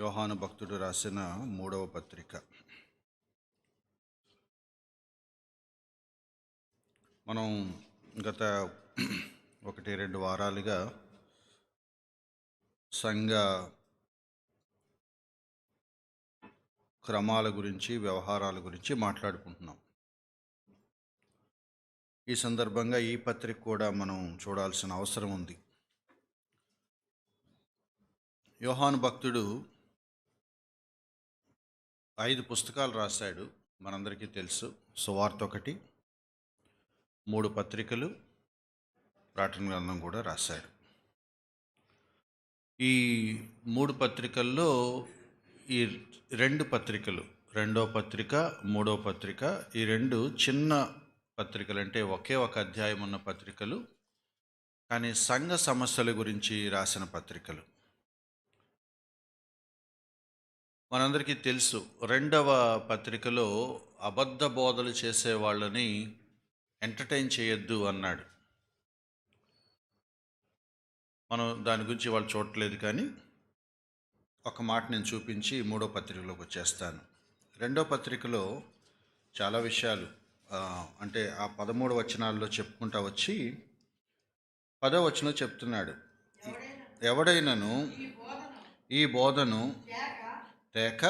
యోహాను భక్తుడు రాసిన 3వ పత్రిక. మనం గత 1-2 వారాలుగా సంఘ క్రమాల గురించి, వ్యవహారాల గురించి మాట్లాడుకుంటున్నాం. ఈ సందర్భంగా ఈ పత్రిక కూడా మనం చూడాల్సిన అవసరం ఉంది. యోహాను భక్తుడు 5 పుస్తకాలు రాశాడు, మనందరికీ తెలుసు. సువార్త 1, 3 పత్రికలు, ప్రకటన గ్రంథం కూడా రాశాడు. ఈ 3 పత్రికల్లో ఈ 2 పత్రికలు, 2వ పత్రిక, 3వ పత్రిక, ఈ 2 చిన్న పత్రికలు, అంటే ఒకే ఒక అధ్యాయం ఉన్న పత్రికలు, కానీ సంఘ సమస్యల గురించి రాసిన పత్రికలు. మనందరికీ తెలుసు, 2వ పత్రికలో అబద్ధ బోధలు చేసే వాళ్ళని ఎంటర్టైన్ చేయొద్దు అన్నాడు. మనం దాని గురించి వాళ్ళు చూడట్లేదు, కానీ ఒక మాట నేను చూపించి 3వ పత్రికలోకి వచ్చేస్తాను. 2వ పత్రికలో చాలా విషయాలు, అంటే ఆ 13 వచనాల్లో చెప్పుకుంటా వచ్చి 10వ వచనంలో చెప్తున్నాడు, ఎవడైనను ఈ బోధను తేక,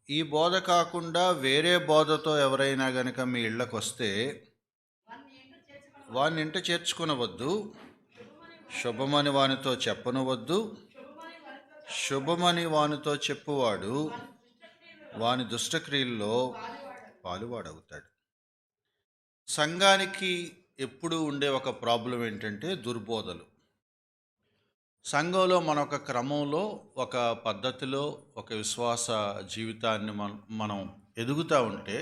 ఈ బోధ కాకుండా వేరే బోధతో ఎవరైనా గనక మీ ఇళ్ళకు వస్తే వాని ఇంట చేర్చుకునవద్దు, శుభమని వానితో చెప్పనవద్దు. శుభమని వానితో చెప్పువాడు వాని దుష్టక్రియల్లో పాలువాడవుతాడు. సంఘానికి ఎప్పుడూ ఉండే ఒక ప్రాబ్లం ఏంటంటే దుర్బోధలు. సంఘంలో మన ఒక క్రమంలో, ఒక పద్ధతిలో, ఒక విశ్వాస జీవితాన్ని మనం ఎదుగుతూ ఉంటే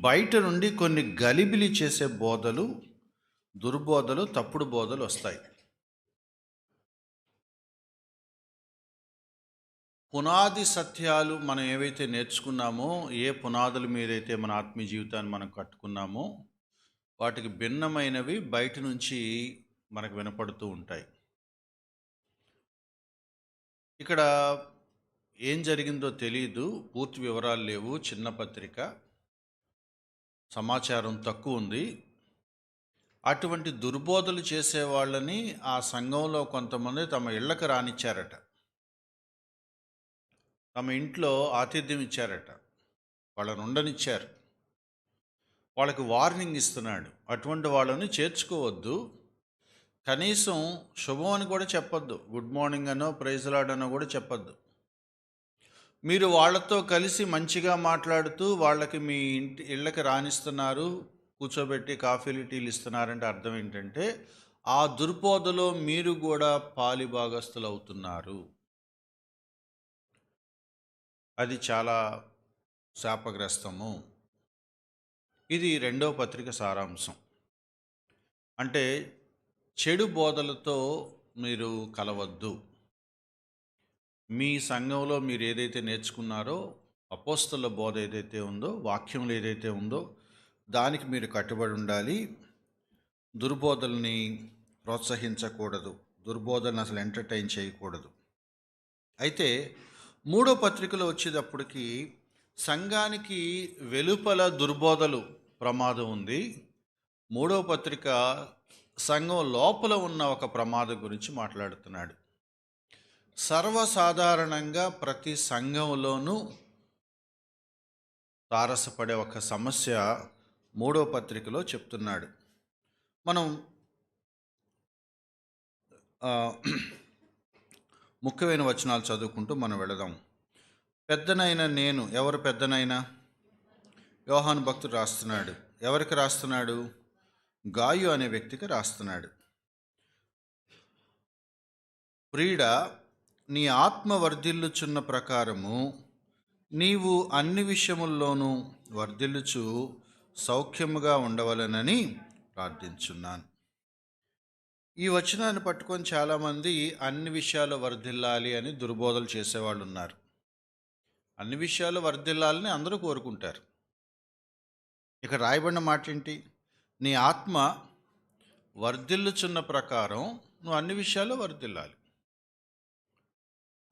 బయట నుండి కొన్ని గలిబిలి చేసే బోధలు, దుర్బోధలు, తప్పుడు బోధలు వస్తాయి. పునాది సత్యాలు మనం ఏవైతే నేర్చుకున్నామో, ఏ పునాదుల మీదైతే మన ఆత్మీయ జీవితాన్ని మనం కట్టుకున్నామో, వాటికి భిన్నమైనవి బయట నుంచి మనకు వినపడుతూ ఉంటాయి. ఇక్కడ ఏం జరిగిందో తెలియదు, పూర్తి వివరాలు లేవు, చిన్న పత్రిక, సమాచారం తక్కువ ఉంది. అటువంటి దుర్బోధలు చేసే వాళ్ళని ఆ సంఘంలో కొంతమంది తమ ఇళ్ళకు రానిచ్చారట, తమ ఇంట్లో ఆతిథ్యం ఇచ్చారట, వాళ్ళని ఉండనిచ్చారు. వాళ్ళకి వార్నింగ్ ఇస్తున్నాడు, అటువంటి వాళ్ళని చేర్చుకోవద్దు, కనీసం శుభం అని కూడా చెప్పొద్దు, గుడ్ మార్నింగ్ అనో ప్రైజ్ లార్డ్ అనో కూడా చెప్పొద్దు. మీరు వాళ్ళతో కలిసి మంచిగా మాట్లాడుతూ వాళ్ళకి మీ ఇళ్ళకి రానిస్తున్నారు, కూర్చోబెట్టి కాఫీలు టీలు ఇస్తున్నారంటే అర్థం ఏంటంటే ఆ దుర్బోధలో మీరు కూడా పాలిభాగస్తులు అవుతున్నారు. అది చాలా శాపగ్రస్తము. ఇది 2వ పత్రిక సారాంశం. అంటే చెడు బోధలతో మీరు కలవద్దు. మీ సంఘంలో మీరు ఏదైతే నేర్చుకున్నారో, అపోస్తల బోధ ఏదైతే ఉందో, వాక్యంలో ఏదైతే ఉందో దానికి మీరు కట్టుబడి ఉండాలి. దుర్బోధల్ని ప్రోత్సహించకూడదు, దుర్బోధలను అసలు ఎంటర్టైన్ చేయకూడదు. అయితే 3వ పత్రికలో వచ్చేటప్పటికి సంఘానికి వెలుపల దుర్బోధలు ప్రమాదం ఉంది. 3వ పత్రిక సంఘం లోపల ఉన్న ఒక ప్రమాదం గురించి మాట్లాడుతున్నాడు. సర్వసాధారణంగా ప్రతి సంఘంలోనూ తారసపడే ఒక సమస్య 3వ పత్రికలో చెప్తున్నాడు. మనం ముఖ్యమైన వచనాలు చదువుకుంటూ మనం వెళదాం. పెద్దనైనా నేను, ఎవరు పెద్దనైనా? యోహాను భక్తుడు రాస్తున్నాడు. ఎవరికి రాస్తున్నాడు? గాయు అనే వ్యక్తికి రాస్తున్నాడు. ప్రియుడా, నీ ఆత్మ వర్ధిల్లుచున్న ప్రకారము నీవు అన్ని విషయముల్లోనూ వర్ధిల్లుచు సౌఖ్యముగా ఉండవలనని ప్రార్థించున్నాను. ఈ వచనాన్ని పట్టుకొని చాలామంది అన్ని విషయాలు వర్ధిల్లాలి అని దుర్బోధలు చేసేవాళ్ళు ఉన్నారు. అన్ని విషయాలు వర్ధిల్లాలని అందరూ కోరుకుంటారు. ఇక రాయబడిన మాట ఏంటి? నీ ఆత్మ వర్ధిల్లుచున్న ప్రకారం నువ్వు అన్ని విషయాలు వర్ధిల్లాలి.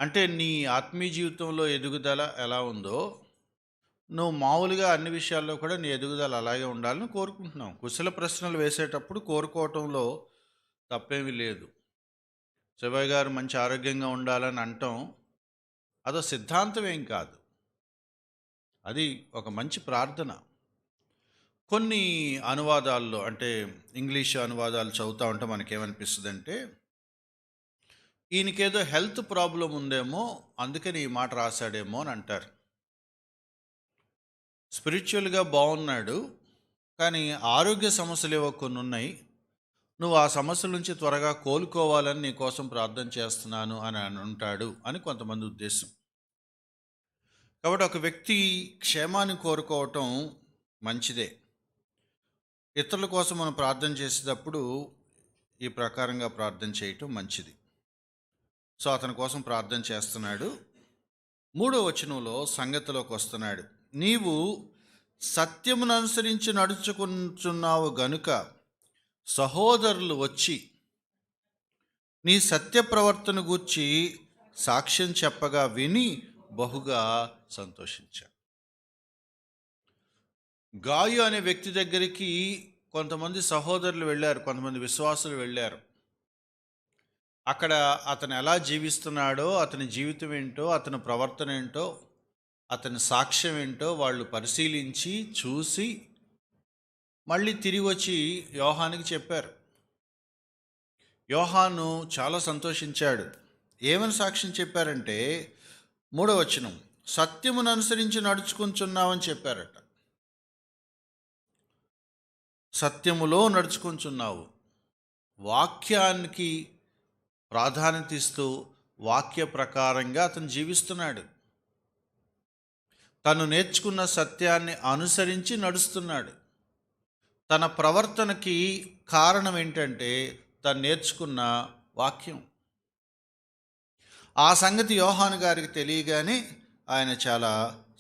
అంటే నీ ఆత్మీయ జీవితంలో ఎదుగుదల ఎలా ఉందో, నువ్వు మామూలుగా అన్ని విషయాల్లో కూడా నీ ఎదుగుదల అలాగే ఉండాలని కోరుకుంటున్నాం. కుశల ప్రశ్నలు వేసేటప్పుడు కోరుకోవటంలో తప్పేమీ లేదు. శివయ్య గారు మంచి ఆరోగ్యంగా ఉండాలని అంటాం, అదో సిద్ధాంతం ఏం కాదు. అది ఒక మంచి ప్రార్థన. కొన్ని అనువాదాల్లో అంటే ఇంగ్లీష్ అనువాదాలు చదువుతూ ఉంటే మనకేమనిపిస్తుందంటే, ఈయనకేదో హెల్త్ ప్రాబ్లం ఉందేమో అందుకని ఈ మాట రాశాడేమో అని అంటారు. స్పిరిచువల్గా బాగున్నాడు, కానీ ఆరోగ్య సమస్యలు ఏవో కొన్ని ఉన్నాయి, నువ్వు ఆ సమస్యల నుంచి త్వరగా కోలుకోవాలని నీ కోసం ప్రార్థన చేస్తున్నాను అని ఉంటాడు అని కొంతమంది ఉద్దేశం. కాబట్టి ఒక వ్యక్తి క్షేమాన్ని కోరుకోవటం మంచిదే. ఇతరుల కోసం మనం ప్రార్థన చేసేటప్పుడు ఈ ప్రకారంగా ప్రార్థన చేయటం మంచిది. సో అతని కోసం ప్రార్థన చేస్తున్నాడు. 3వ వచనంలో సంగతిలోకి వస్తున్నాడు. నీవు సత్యమును అనుసరించి నడుచుకుంటున్నావు గనుక సహోదరులు వచ్చి నీ సత్య ప్రవర్తన గూర్చి సాక్ష్యం చెప్పగా విని బహుగా సంతోషించారు. గాయు అనే వ్యక్తి దగ్గరికి కొంతమంది సహోదరులు వెళ్ళారు, కొంతమంది విశ్వాసులు వెళ్ళారు. అక్కడ అతను ఎలా జీవిస్తున్నాడో, అతని జీవితం ఏంటో, అతని ప్రవర్తన ఏంటో, అతని సాక్ష్యం ఏంటో వాళ్ళు పరిశీలించి చూసి మళ్ళీ తిరిగి వచ్చి యోహానికి చెప్పారు. యోహాను చాలా సంతోషించాడు. ఏమని సాక్ష్యం చెప్పారంటే 3వ వచనం, సత్యమును అనుసరించి నడుచుకుంటున్నావని చెప్పారట. సత్యములో నడుచుకుంటున్నావు, వాక్యానికి ప్రాధాన్యత ఇస్తూ వాక్య ప్రకారంగా అతను జీవిస్తున్నాడు. తను నేర్చుకున్న సత్యాన్ని అనుసరించి నడుస్తున్నాడు. తన ప్రవర్తనకి కారణం ఏంటంటే తను నేర్చుకున్న వాక్యం. ఆ సంగతి యోహాను గారికి తెలియగానే ఆయన చాలా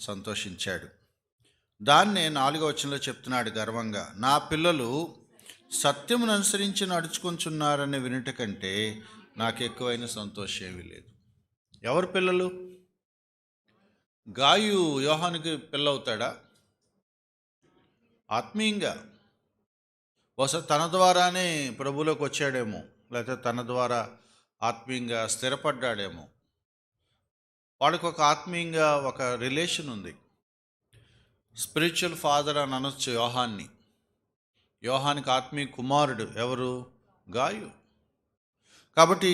సంతోషించాడు. దాన్నే 4వ వచనంలో చెప్తున్నాడు గర్వంగా, నా పిల్లలు సత్యమును అనుసరించి నడుచుకుంటున్నారని వినుట కంటే నాకు ఎక్కువైన సంతోషం ఏమీ లేదు. ఎవరు పిల్లలు? గాయు యోహానుకి పిల్లవుతాడా? ఆత్మీయంగా బహుశా తన ద్వారానే ప్రభువులోకి వచ్చాడేమో, లేకపోతే తన ద్వారా ఆత్మీయంగా స్థిరపడ్డాడేమో. వాళ్ళకి ఒక ఆత్మీయంగా ఒక రిలేషన్ ఉంది. స్పిరిచువల్ ఫాదర్ అని అనొచ్చు యోహాన్ని. యోహానికి ఆత్మీయ కుమారుడు ఎవరు? గాయు. కాబట్టి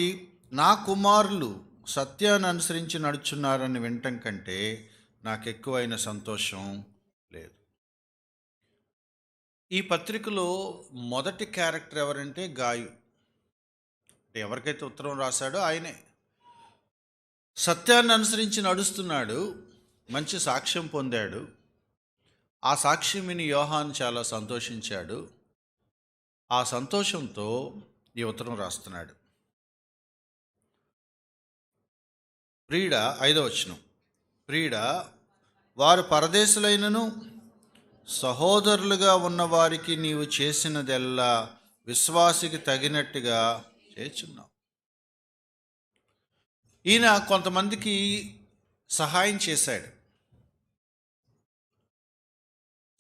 నా కుమారులు సత్యాన్ని అనుసరించి నడుచున్నారని వినటం కంటే నాకు ఎక్కువైన సంతోషం లేదు. ఈ పత్రికలో మొదటి క్యారెక్టర్ ఎవరంటే గాయు. అంటే ఎవరికైతే ఉత్తరం రాశాడో ఆయనే. సత్యాన్ని అనుసరించి నడుస్తున్నాడు, మంచి సాక్ష్యం పొందాడు. ఆ సాక్ష్యం విని యోహాన్ చాలా సంతోషించాడు. ఆ సంతోషంతో ఈ ఉత్తరం రాస్తున్నాడు. ప్రియుడ, 5వ వచనం, ప్రియుడ, వారు పరదేశులైనను సహోదరులుగా ఉన్నవారికి నీవు చేసినదెల్లా విశ్వాసికి తగినట్టుగా చేస్తున్నావు. ఈయన కొంతమందికి సహాయం చేశాడు.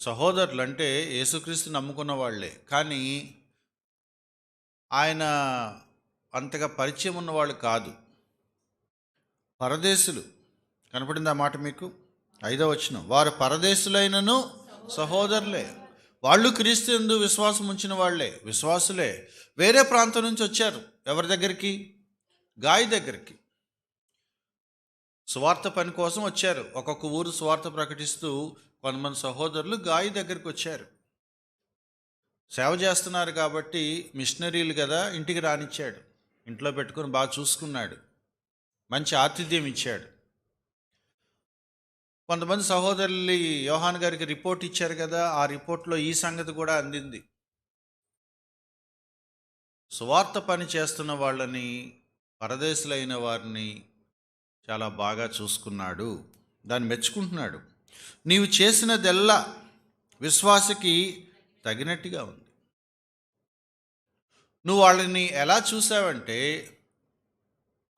సహోదరులు అంటే యేసుక్రీస్తు నమ్ముకున్న వాళ్ళే, కానీ ఆయన అంతగా పరిచయం ఉన్నవాళ్ళు కాదు, పరదేశులు. కనపడింది ఆ మాట మీకు? 5వ వచనం, వారు పరదేశులైనను సహోదరులే. వాళ్ళు క్రీస్తు యందు విశ్వాసం ఉంచిన వాళ్ళే, విశ్వాసులే. వేరే ప్రాంతం నుంచి వచ్చారు. ఎవరి దగ్గరికి? గాయి దగ్గరికి. సువార్త పని కోసం వచ్చారు. ఒక్కొక్క ఊరు సువార్త ప్రకటిస్తూ కొంతమంది సహోదరులు గాయి దగ్గరికి వచ్చారు. సేవ చేస్తున్నారు కాబట్టి మిషనరీలు కదా, ఇంటికి రానిచ్చాడు. ఇంట్లో పెట్టుకొని బాగా చూసుకున్నాడు, మంచి ఆతిథ్యం ఇచ్చాడు. కొంతమంది సహోదరులు యోహాన్ గారికి రిపోర్ట్ ఇచ్చారు కదా, ఆ రిపోర్ట్లో ఈ సంగతి కూడా అందింది. సువార్త పని చేస్తున్న వాళ్ళని, పరదేశులైన వారిని చాలా బాగా చూసుకున్నాడు, దాన్ని మెచ్చుకుంటున్నాడు. నీవు చేసినదెల్లా విశ్వాసకి తగినట్టుగా ఉంది. నువ్వు వాళ్ళని ఎలా చూసావంటే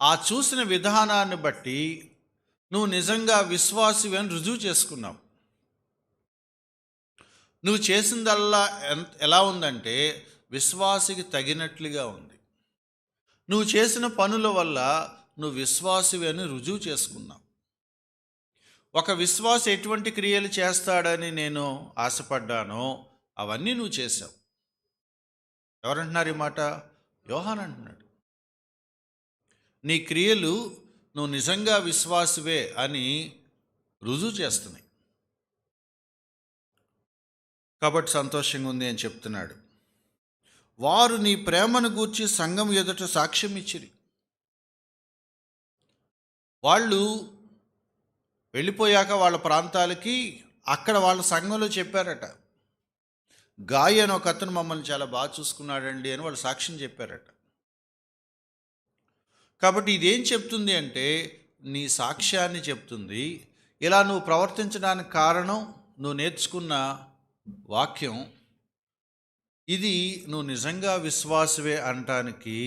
ఆ చూసిన విధానాన్ని బట్టి నువ్వు నిజంగా విశ్వాసివి అని రుజువు చేసుకున్నావు. నువ్వు చేసిందల్లా ఎలా ఉందంటే విశ్వాసికి తగినట్లుగా ఉంది. నువ్వు చేసిన పనుల వల్ల నువ్వు విశ్వాసివి అని రుజువు చేసుకున్నావు. ఒక విశ్వాసి ఎటువంటి క్రియలు చేస్తాడని నేను ఆశపడ్డానో అవన్నీ నువ్వు చేశావు. ఎవరంటున్నారు ఈ మాట? యోహాన్ అంటున్నాడు. నీ క్రియలు నువ్వు నిజంగా విశ్వాసివే అని రుజువు చేస్తున్నాయి. కాబట్టి సంతోషంగా ఉంది అని చెప్తున్నాడు. వారు నీ ప్రేమను గూర్చి సంఘం ఎదుట సాక్ష్యం ఇచ్చిరి. వాళ్ళు వెళ్ళిపోయాక వాళ్ళ ప్రాంతాలకి అక్కడ వాళ్ళ సంఘంలో చెప్పారట, గాయి అని ఒక అతను మమ్మల్ని చాలా బాగా చూసుకున్నాడండి అని వాళ్ళు సాక్ష్యం చెప్పారట. కాబట్టి ఇదేం చెప్తుంది అంటే నీ సాక్ష్యాన్ని చెప్తుంది. ఇలా నువ్వు ప్రవర్తించడానికి కారణం నువ్వు నేర్చుకున్న వాక్యం. ఇది నువ్వు నిజంగా విశ్వాసవే అనటానికి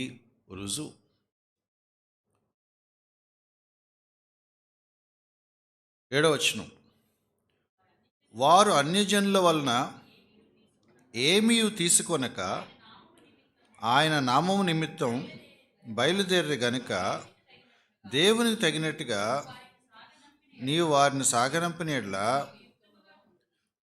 రుజువు. 7వ వచనం, వారు అన్యజనుల వలన ఏమీ తీసుకొనక ఆయన నామము నిమిత్తం బయలుదేరి గనుక దేవునికి తగినట్టుగా నీవు వారిని సాగనంపినట్లా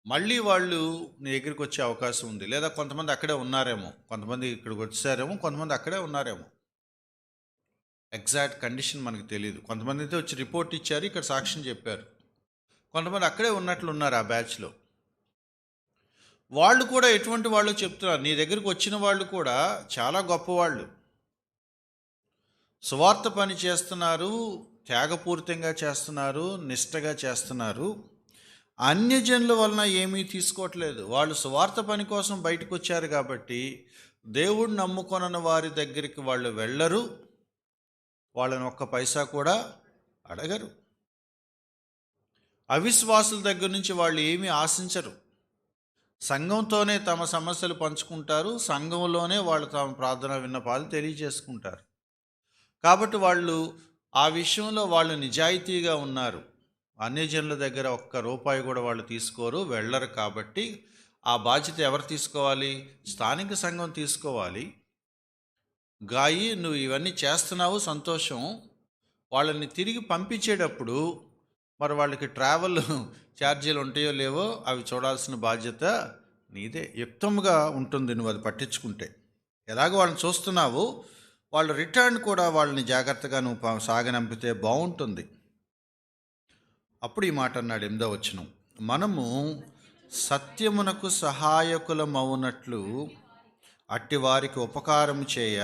మళ్ళీ వాళ్ళు నీ దగ్గరికి వచ్చే అవకాశం ఉంది. లేదా కొంతమంది అక్కడే ఉన్నారేమో, కొంతమంది ఇక్కడికి వచ్చారేమో, కొంతమంది అక్కడే ఉన్నారేమో. ఎగ్జాక్ట్ కండిషన్ మనకు తెలియదు. కొంతమంది అయితే వచ్చి రిపోర్ట్ ఇచ్చారు, ఇక్కడ సాక్ష్యం చెప్పారు. కొంతమంది అక్కడే ఉన్నట్లు ఉన్నారు ఆ బ్యాచ్లో. వాళ్ళు కూడా ఎటువంటి వాళ్ళు చెప్తున్నారు, నీ దగ్గరికి వచ్చిన వాళ్ళు కూడా చాలా గొప్పవాళ్ళు, సువార్త పని చేస్తున్నారు, త్యాగపూరితంగా చేస్తున్నారు, నిష్టగా చేస్తున్నారు. అన్యజనుల వలన ఏమీ తీసుకోవట్లేదు. వాళ్ళు సువార్త పని కోసం బయటకు వచ్చారు కాబట్టి దేవుడు నమ్ముకొనని వారి దగ్గరికి వాళ్ళు వెళ్ళరు, వాళ్ళని ఒక్క పైసా కూడా అడగరు. అవిశ్వాసుల దగ్గర నుంచి వాళ్ళు ఏమీ ఆశించరు. సంఘంతోనే తమ సమస్యలు పంచుకుంటారు, సంఘంలోనే వాళ్ళు తమ ప్రార్థన విన్నపాలు తెలియజేసుకుంటారు. కాబట్టి వాళ్ళు ఆ విషయంలో వాళ్ళు నిజాయితీగా ఉన్నారు. అన్యజనుల దగ్గర ఒక్క రూపాయి కూడా వాళ్ళు తీసుకోరు, వెళ్ళరు. కాబట్టి ఆ బాధ్యత ఎవరు తీసుకోవాలి? స్థానిక సంఘం తీసుకోవాలి. గాయి, నువ్వు ఇవన్నీ చేస్తున్నావు, సంతోషం. వాళ్ళని తిరిగి పంపించేటప్పుడు మరి వాళ్ళకి ట్రావెల్ ఛార్జీలు ఉంటాయో లేవో అవి చూడాల్సిన బాధ్యత నీదే. యుక్తంగా ఉంటుంది నువ్వు అది పట్టించుకుంటే. ఎలాగో వాళ్ళని చూస్తున్నావు, వాళ్ళు రిటర్న్ కూడా వాళ్ళని జాగ్రత్తగా నువ్వు సాగనంపితే బాగుంటుంది. అప్పుడు ఈ మాట అన్నాడు 8వ వచనం, మనము సత్యమునకు సహాయకులమవునట్లు అట్టి వారికి ఉపకారం చేయ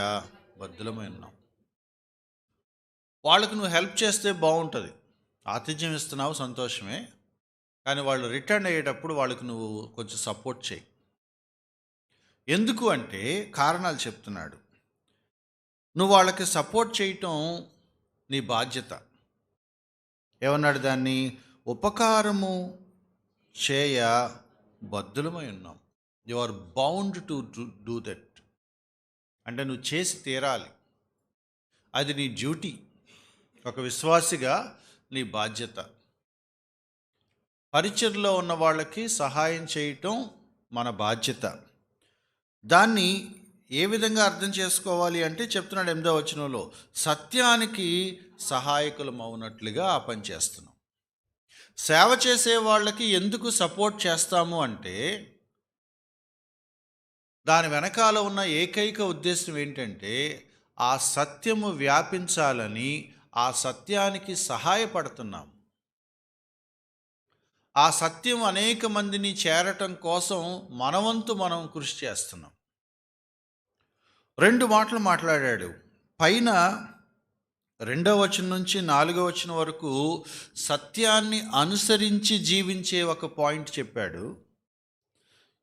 బద్ధులమై ఉన్నాం. వాళ్ళకు నువ్వు హెల్ప్ చేస్తే బాగుంటుంది. ఆతిథ్యం ఇస్తున్నావు, సంతోషమే. కానీ వాళ్ళు రిటర్న్ అయ్యేటప్పుడు వాళ్ళకు నువ్వు కొంచెం సపోర్ట్ చేయి. ఎందుకు అంటే కారణాలు చెప్తున్నాడు. నువ్వు వాళ్ళకి సపోర్ట్ చేయటం నీ బాధ్యత. ఏమన్నాడు దాన్ని? ఉపకారము చేయ బద్ధులమై ఉన్నాం. You are bound to do that. అంటే నువ్వు చేసి తీరాలి, అది నీ డ్యూటీ. ఒక విశ్వాసిగా నీ బాధ్యత. పరిచర్లో ఉన్న వాళ్ళకి సహాయం చేయటం మన బాధ్యత. దాన్ని ఏ విధంగా అర్థం చేసుకోవాలి అంటే చెప్తున్నాడు 8వ వచనంలో, సత్యానికి సహాయకులం అవునట్లుగా ఆ పని చేస్తున్నాం. సేవ చేసే వాళ్ళకి ఎందుకు సపోర్ట్ చేస్తాము అంటే దాని వెనకాల ఉన్న ఏకైక ఉద్దేశం ఏంటంటే ఆ సత్యము వ్యాపించాలని, ఆ సత్యానికి సహాయపడుతున్నాం. ఆ సత్యం అనేక మందిని చేరటం కోసం మనవంతు మనం కృషి చేస్తున్నాం. 2 మాటలు మాట్లాడాడు. పైన 2వ వచనం నుంచి 4వ వచనం వరకు సత్యాన్ని అనుసరించి జీవించే ఒక పాయింట్ చెప్పాడు.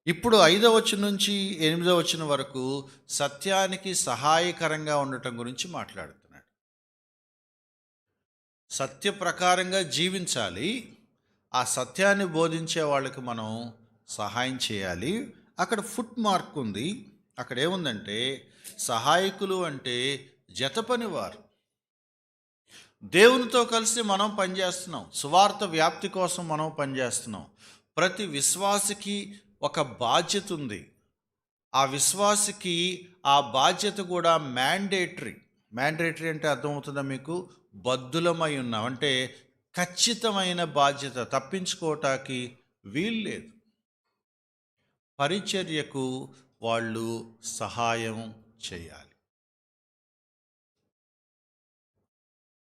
ఇప్పుడు 5వ వచనం నుంచి 8వ వచనం వరకు సత్యానికి సహాయకరంగా ఉండటం గురించి మాట్లాడుతున్నాడు. సత్య ప్రకారంగా జీవించాలి, ఆ సత్యాన్ని బోధించే వాళ్ళకి మనం సహాయం చేయాలి. అక్కడ ఫుట్ మార్క్ ఉంది. అక్కడ ఏముందంటే సహాయకులు అంటే జతపనివారు. దేవునితో కలిసి మనం పనిచేస్తున్నాం. సువార్త వ్యాప్తి కోసం మనం పనిచేస్తున్నాం. ప్రతి విశ్వాసికి ఒక బాధ్యత ఉంది. ఆ విశ్వాసికి ఆ బాధ్యత కూడా మ్యాండేటరీ. మ్యాండేటరీ అంటే అర్థమవుతుందా మీకు? బద్ధులమై ఉన్నాం అంటే ఖచ్చితమైన బాధ్యత, తప్పించుకోవటానికి వీలు లేదు. పరిచర్యకు వాళ్ళు సహాయం చేయాలి.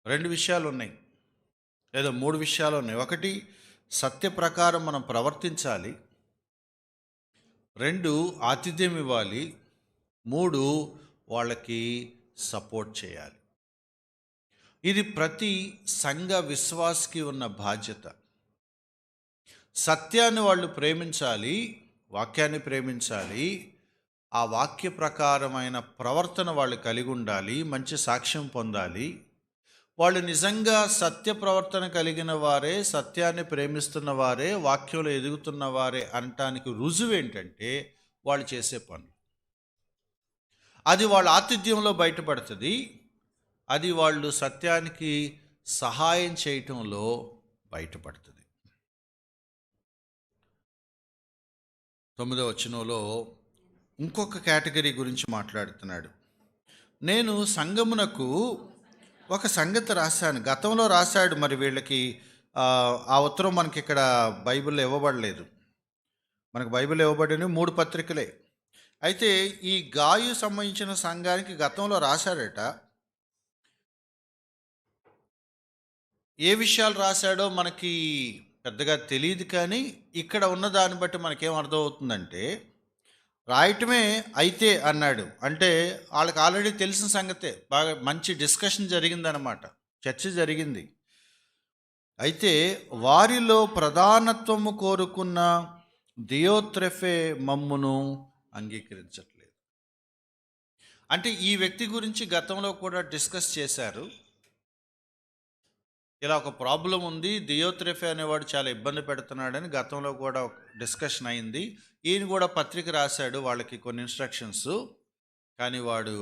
2 విషయాలు ఉన్నాయి, లేదా 3 విషయాలు ఉన్నాయి. 1, సత్య ప్రకారం మనం ప్రవర్తించాలి. 2, ఆతిథ్యం ఇవ్వాలి. 3, వాళ్ళకి సపోర్ట్ చేయాలి. ఇది ప్రతి సంఘ విశ్వాసికి ఉన్న బాధ్యత. సత్యాన్ని వాళ్ళు ప్రేమించాలి, వాక్యాన్ని ప్రేమించాలి. ఆ వాక్య ప్రకారమైన ప్రవర్తన వాళ్ళు కలిగి ఉండాలి, మంచి సాక్ష్యం పొందాలి. వాళ్ళు నిజంగా సత్య ప్రవర్తన కలిగిన వారే, సత్యాన్ని ప్రేమిస్తున్న వారే, వాక్యంలో ఎదుగుతున్న వారే అనటానికి రుజువు ఏంటంటే వాళ్ళు చేసే పని. అది వాళ్ళ ఆతిథ్యంలో బయటపడుతుంది. అది వాళ్ళు సత్యానికి సహాయం చేయటంలో బయటపడుతుంది. 9వ వచనంలో ఇంకొక కేటగిరీ గురించి మాట్లాడుతున్నాడు. నేను సంఘమునకు ఒక సంగతి రాశాను. గతంలో రాశాడు, మరి వీళ్ళకి ఆ ఉత్తరం మనకి ఇక్కడ బైబిల్లో ఇవ్వబడలేదు. మనకు బైబిల్ ఇవ్వబడిన 3 పత్రికలే. అయితే ఈ గాయు సంబంధించిన సంఘానికి గతంలో రాశాడట. ఏ విషయాలు రాశాడో మనకి పెద్దగా తెలియదు, కానీ ఇక్కడ ఉన్న దాన్ని బట్టి మనకేం అర్థమవుతుందంటే, రాయటమే అయితే అన్నాడు అంటే వాళ్ళకి ఆల్రెడీ తెలిసిన సంగతే. బాగా మంచి డిస్కషన్ జరిగిందనమాట, చర్చ జరిగింది. అయితే వారిలో ప్రధానత్వము కోరుకున్న దియోత్రెఫే మమ్మును అంగీకరించట్లేదు. అంటే ఈ వ్యక్తి గురించి గతంలో కూడా డిస్కస్ చేశారు. ఇలా ఒక ప్రాబ్లం ఉంది, దియోత్రెఫే అనేవాడు చాలా ఇబ్బంది పెడుతున్నాడని గతంలో కూడా డిస్కషన్ అయింది. ఈయన కూడా పత్రిక రాశాడు వాళ్ళకి కొన్ని ఇన్స్ట్రక్షన్స్, కానీ వాడు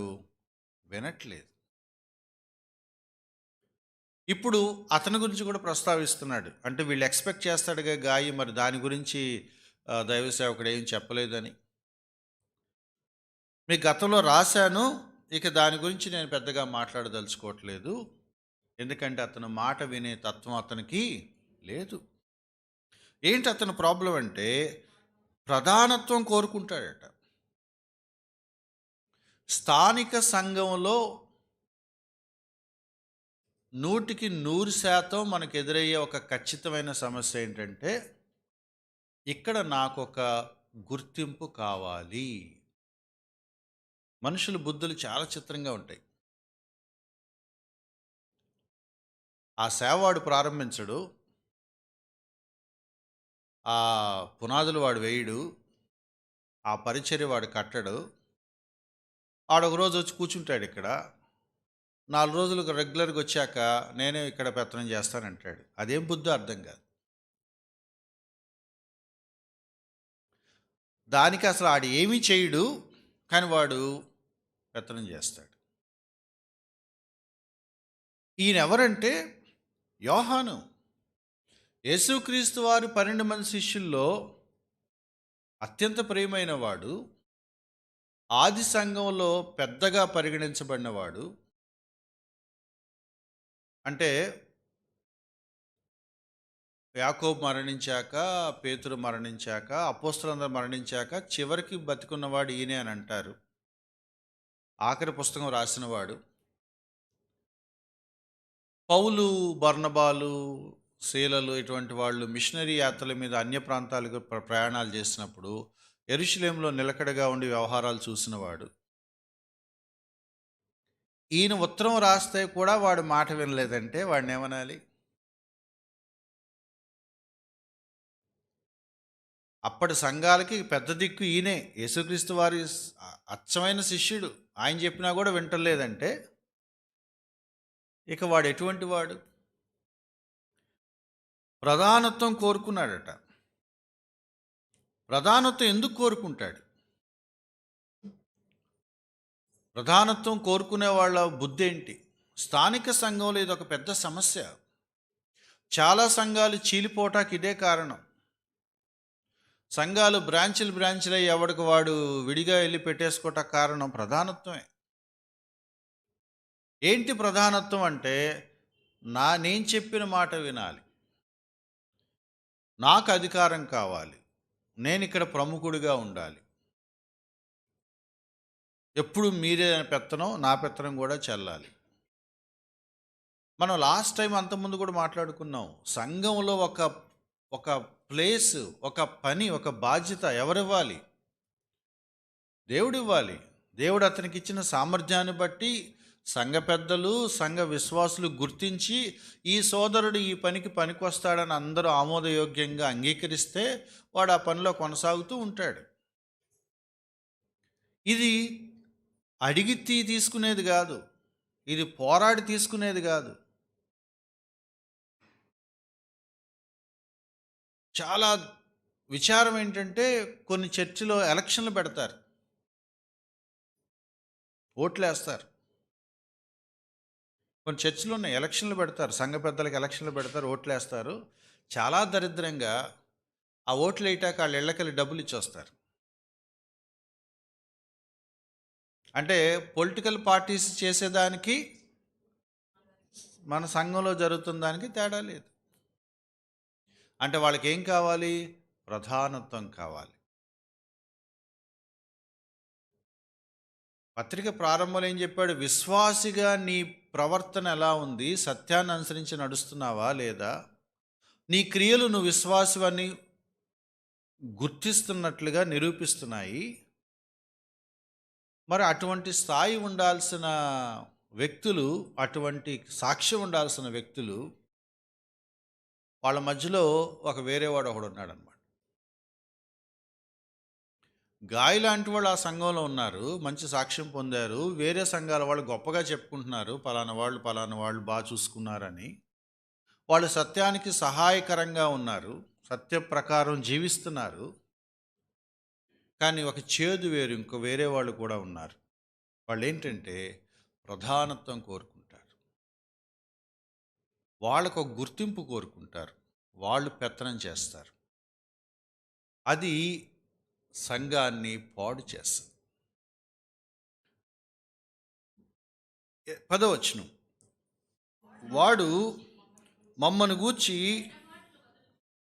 వినట్లేదు. ఇప్పుడు అతని గురించి కూడా ప్రస్తావిస్తున్నాడు. అంటే వీళ్ళు ఎక్స్పెక్ట్ చేస్తాడుగా గాయి, మరి దాని గురించి దైవ సేవకుడు ఏం చెప్పలేదని. మీకు గతంలో రాశాను, ఇక దాని గురించి నేను పెద్దగా మాట్లాడదలుచుకోవట్లేదు, ఎందుకంటే అతను మాట వినే తత్వం అతనికి లేదు. ఏంటి అతని ప్రాబ్లం అంటే ప్రధానత్వం కోరుకుంటాడట. స్థానిక సంఘంలో 100% మనకు ఎదురయ్యే ఒక ఖచ్చితమైన సమస్య ఏంటంటే, ఇక్కడ నాకు ఒక గుర్తింపు కావాలి. మనుషుల బుద్ధులు చాలా చిత్రంగా ఉంటాయి. ఆ సేవ వాడు ప్రారంభించడు, ఆ పునాదులు వాడు వేయడు, ఆ పరిచర్య వాడు కట్టడు. ఆడొక రోజు వచ్చి కూర్చుంటాడు ఇక్కడ, 4 రోజులకు రెగ్యులర్గా వచ్చాక నేనే ఇక్కడ పెత్తనం చేస్తానంటాడు. అదేం బుద్ధి అర్థం కాదు. దానికి అసలు ఆడు ఏమీ చేయడు, కానీ వాడు పెత్తనం చేస్తాడు. ఈయన ఎవరంటే యోహాను. యేసుక్రీస్తు వారి 12 మంది శిష్యుల్లో అత్యంత ప్రియమైన వాడు, ఆది సంఘంలో పెద్దగా పరిగణించబడినవాడు. అంటే యాకోబు మరణించాక, పేతురు మరణించాక, అపోస్తలులందరూ మరణించాక చివరికి బతికున్నవాడు ఈయనే అని అంటారు. ఆఖరి పుస్తకం రాసినవాడు. పౌలు, బర్నబాలు, శీలలు ఇటువంటి వాళ్ళు మిషనరీ యాత్రల మీద అన్య ప్రాంతాలకు ప్రయాణాలు చేసినప్పుడు యెరూషలేములో నిలకడగా ఉండి వ్యవహారాలు చూసినవాడు. ఈయన ఉత్తరం రాస్తే కూడా వాడు మాట వినలేదంటే వాడిని ఏమనాలి? అప్పటి సంఘాలకి పెద్ద దిక్కు ఈయనే. యేసుక్రీస్తు వారి అచ్చమైన శిష్యుడు. ఆయన చెప్పినా కూడా వింటలేదంటే ఇక వాడు ఎటువంటి వాడు? ప్రధానత్వం కోరుకున్నాడట. ప్రధానత్వం ఎందుకు కోరుకుంటాడు? ప్రధానత్వం కోరుకునే వాళ్ళ బుద్ధి ఏంటి? స్థానిక సంఘంలో ఇది ఒక పెద్ద సమస్య. చాలా సంఘాలు చీలిపోవటానికి ఇదే కారణం. సంఘాలు బ్రాంచ్‌లు అయ్యి ఎవడికి వాడు విడిగా వెళ్ళి పెట్టేసుకోవటానికి కారణం ప్రధానత్వమే. ఏంటి ప్రధానత్వం అంటే, నేను చెప్పిన మాట వినాలి, నాకు అధికారం కావాలి, నేను ఇక్కడ ప్రముఖుడిగా ఉండాలి, ఎప్పుడు మీరే పెత్తనం, నా పెత్తనం కూడా చెల్లాలి. మనం లాస్ట్ టైం అంతకుముందు కూడా మాట్లాడుకున్నాం. సంఘంలో ఒక ప్లేస్, ఒక పని, ఒక బాధ్యత ఎవరివ్వాలి? దేవుడివ్వాలి. దేవుడు అతనికి ఇచ్చిన సామర్థ్యాన్ని బట్టి సంఘ పెద్దలు, సంఘ విశ్వాసులు గుర్తించి ఈ సోదరుడు ఈ పనికి పనికొస్తాడని అందరూ ఆమోదయోగ్యంగా అంగీకరిస్తే వాడు ఆ పనిలో కొనసాగుతూ ఉంటాడు. ఇది అడిగి తీసుకునేది కాదు, ఇది పోరాడి తీసుకునేది కాదు. చాలా విచారం ఏంటంటే, కొన్ని చర్చిలో ఎలక్షన్లు పెడతారు, ఓట్లు వేస్తారు. కొన్ని చర్చిలో ఉన్న ఎలక్షన్లు పెడతారు, సంఘ పెద్దలకు ఎలక్షన్లు పెడతారు, ఓట్లు వేస్తారు. చాలా దరిద్రంగా ఆ ఓట్లు వేయటాక వాళ్ళ ఇళ్ళకెళ్ళి డబ్బులు ఇచ్చొస్తారు. అంటే పొలిటికల్ పార్టీస్ చేసేదానికి మన సంఘంలో జరుగుతున్న దానికి తేడా లేదు. అంటే వాళ్ళకి ఏం కావాలి? ప్రధానత్వం కావాలి. పత్రిక ప్రారంభంలో ఏం చెప్పాడు? విశ్వాసిగా నీ ప్రవర్తన ఎలా ఉంది? సత్యాన్ని అనుసరించి నడుస్తున్నావా లేదా? నీ క్రియలు నువ్వు విశ్వాసివని గుర్తిస్తున్నట్లుగా నిరూపిస్తున్నాయి. మరి అటువంటి స్థాయి ఉండాల్సిన వ్యక్తులు, అటువంటి సాక్ష్యం ఉండాల్సిన వ్యక్తులు, వాళ్ళ మధ్యలో ఒక వేరేవాడు ఒకడు ఉన్నాడనమాట. గాయ లాంటి వాళ్ళు ఆ సంఘంలో ఉన్నారు, మంచి సాక్ష్యం పొందారు. వేరే సంఘాల వాళ్ళు గొప్పగా చెప్పుకుంటున్నారు, పలానా వాళ్ళు బాగా చూసుకున్నారని. వాళ్ళు సత్యానికి సహాయకరంగా ఉన్నారు, సత్య ప్రకారం జీవిస్తున్నారు. కానీ ఒక చేదు వేరు, ఇంకో వేరే వాళ్ళు కూడా ఉన్నారు. వాళ్ళు ఏంటంటే ప్రధానత్వం కోరుకుంటారు, వాళ్ళకు ఒక గుర్తింపు కోరుకుంటారు, వాళ్ళు పెత్తనం చేస్తారు. అది సంఘాన్ని పాడు చేస్తుంది. 10వ వచనం, వాడు మమ్మను గూర్చి,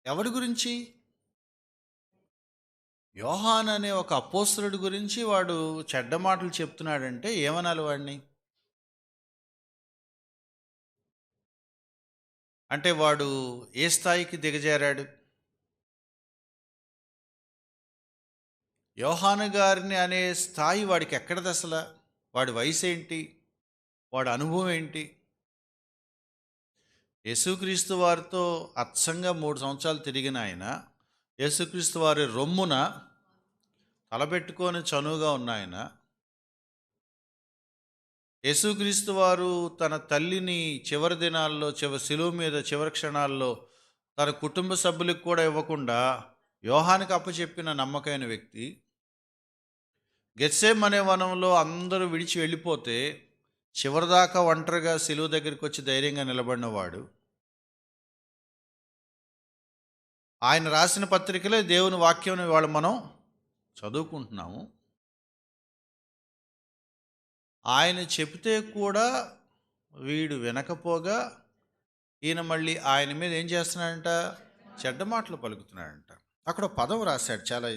ఎవడి గురించి? యోహాను అనే ఒక అపోస్తలుడి గురించి వాడు చెడ్డ మాటలు చెప్తున్నాడంటే ఏమనాలి వాడిని? అంటే వాడు ఏ స్థాయికి దిగజారాడు? యోహాను గారిని అనే స్థాయి వాడికి ఎక్కడది అసలు? వాడి వయసు ఏంటి? వాడి అనుభవం ఏంటి? యేసుక్రీస్తు వారితో అచ్చంగా 3 సంవత్సరాలు తిరిగిన ఆయన, యేసుక్రీస్తు వారి రొమ్మున తలబెట్టుకొని చనువుగా ఉన్న ఆయన, యేసుక్రీస్తు వారు తన తల్లిని చివరి దినాల్లో, శిలువ మీద చివరి క్షణాల్లో తన కుటుంబ సభ్యులకు కూడా ఇవ్వకుండా యోహానికి అప్పచెప్పిన నమ్మకమైన వ్యక్తి. గెత్సేమనే వనంలో అందరూ విడిచి వెళ్ళిపోతే చివరిదాకా ఒంటరిగా శిలువ దగ్గరికి వచ్చి ధైర్యంగా నిలబడినవాడు. ఆయన రాసిన పత్రికలే దేవుని వాక్యం ఇవాళ మనం చదువుకుంటున్నాము. ఆయన చెబితే కూడా వీడు వినకపోగా ఈయన మళ్ళీ ఆయన మీద ఏం చేస్తున్నాడంట? చెడ్డ మాటలు పలుకుతున్నాడంట. అక్కడ పదం రాశాడు, చాలా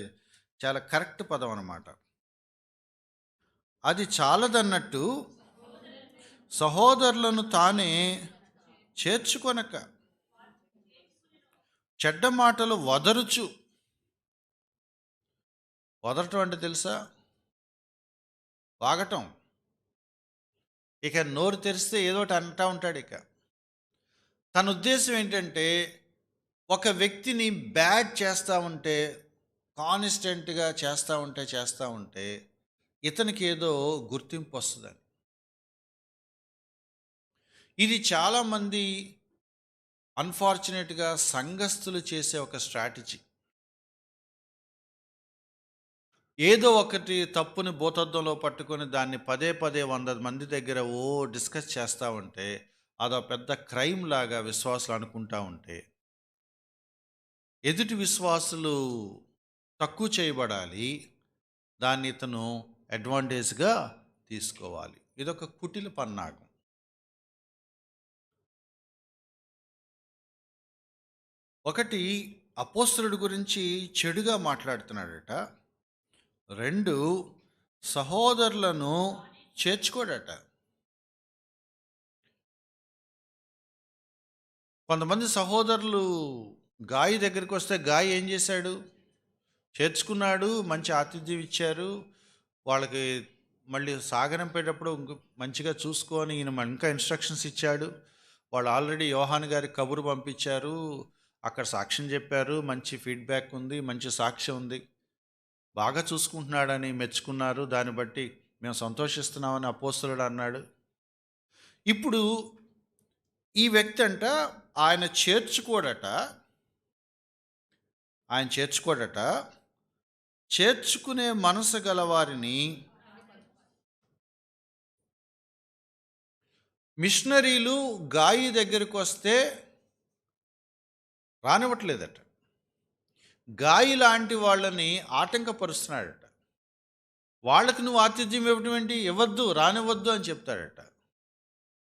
చాలా కరెక్ట్ పదం అన్నమాట. అది చాలదన్నట్టు సహోదరులను తానే చేర్చుకొనక చెడ్డ మాటలు వదరుచు. వదరటం అంటే తెలుసా? వాగటం. ఇక నోరు తెరిస్తే ఏదోటి అంటూ ఉంటాడు. ఇక తన ఉద్దేశం ఏంటంటే, ఒక వ్యక్తిని బ్యాడ్ చేస్తూ ఉంటే, కాన్స్టెంట్గా చేస్తూ ఉంటే ఇతనికి ఏదో గుర్తింపు వస్తుందని. ఇది చాలామంది అన్ఫార్చునేట్గా సంఘస్థులు చేసే ఒక స్ట్రాటజీ. ఏదో ఒకటి తప్పుని భూతద్దంలో పట్టుకొని దాన్ని పదే పదే 100 మంది దగ్గర డిస్కస్ చేస్తూ ఉంటే అదో పెద్ద క్రైమ్ లాగా విశ్వాసులు అనుకుంటా ఉంటే, ఎదుటి విశ్వాసులు తక్కువ చేయబడాలి, దాన్ని ఇతను అడ్వాంటేజ్గా తీసుకోవాలి. ఇదొక కుటిల పన్నాగం. ఒకటి, అపోస్తలుడి గురించి చెడుగా మాట్లాడుతున్నాడట. 2, సహోదరులను చేర్చుకోడట. కొంతమంది సహోదరులు గాయి దగ్గరికి వస్తే గాయి ఏం చేశాడు? చేర్చుకున్నాడు, మంచి ఆతిథ్యం ఇచ్చారు. వాళ్ళకి మళ్ళీ సాగనంపేటప్పుడు మంచిగా చూసుకొని ఈయన ఇంకా ఇన్స్ట్రక్షన్స్ ఇచ్చాడు. వాళ్ళు ఆల్రెడీ యోహాను గారికి కబురు పంపించారు, అక్కడ సాక్ష్యం చెప్పారు, మంచి ఫీడ్బ్యాక్ ఉంది, మంచి సాక్ష్యం ఉంది, బాగా చూసుకుంటున్నాడని మెచ్చుకున్నారు. దాన్ని బట్టి మేము సంతోషిస్తున్నామని అపోస్తలుడు అన్నాడు. ఇప్పుడు ఈ వ్యక్తి అంట ఆయన చేర్చుకోడట, చేర్చుకునే మనసు గలవారిని మిషనరీలు గాయి దగ్గరికి వస్తే రానివ్వట్లేదట. గాయి లాంటి వాళ్ళని ఆటంకపరుస్తున్నాడట. వాళ్ళకి నువ్వు ఆతిథ్యం ఇవ్వటం ఏంటి? ఇవ్వద్దు, రానివ్వద్దు అని చెప్తాడట.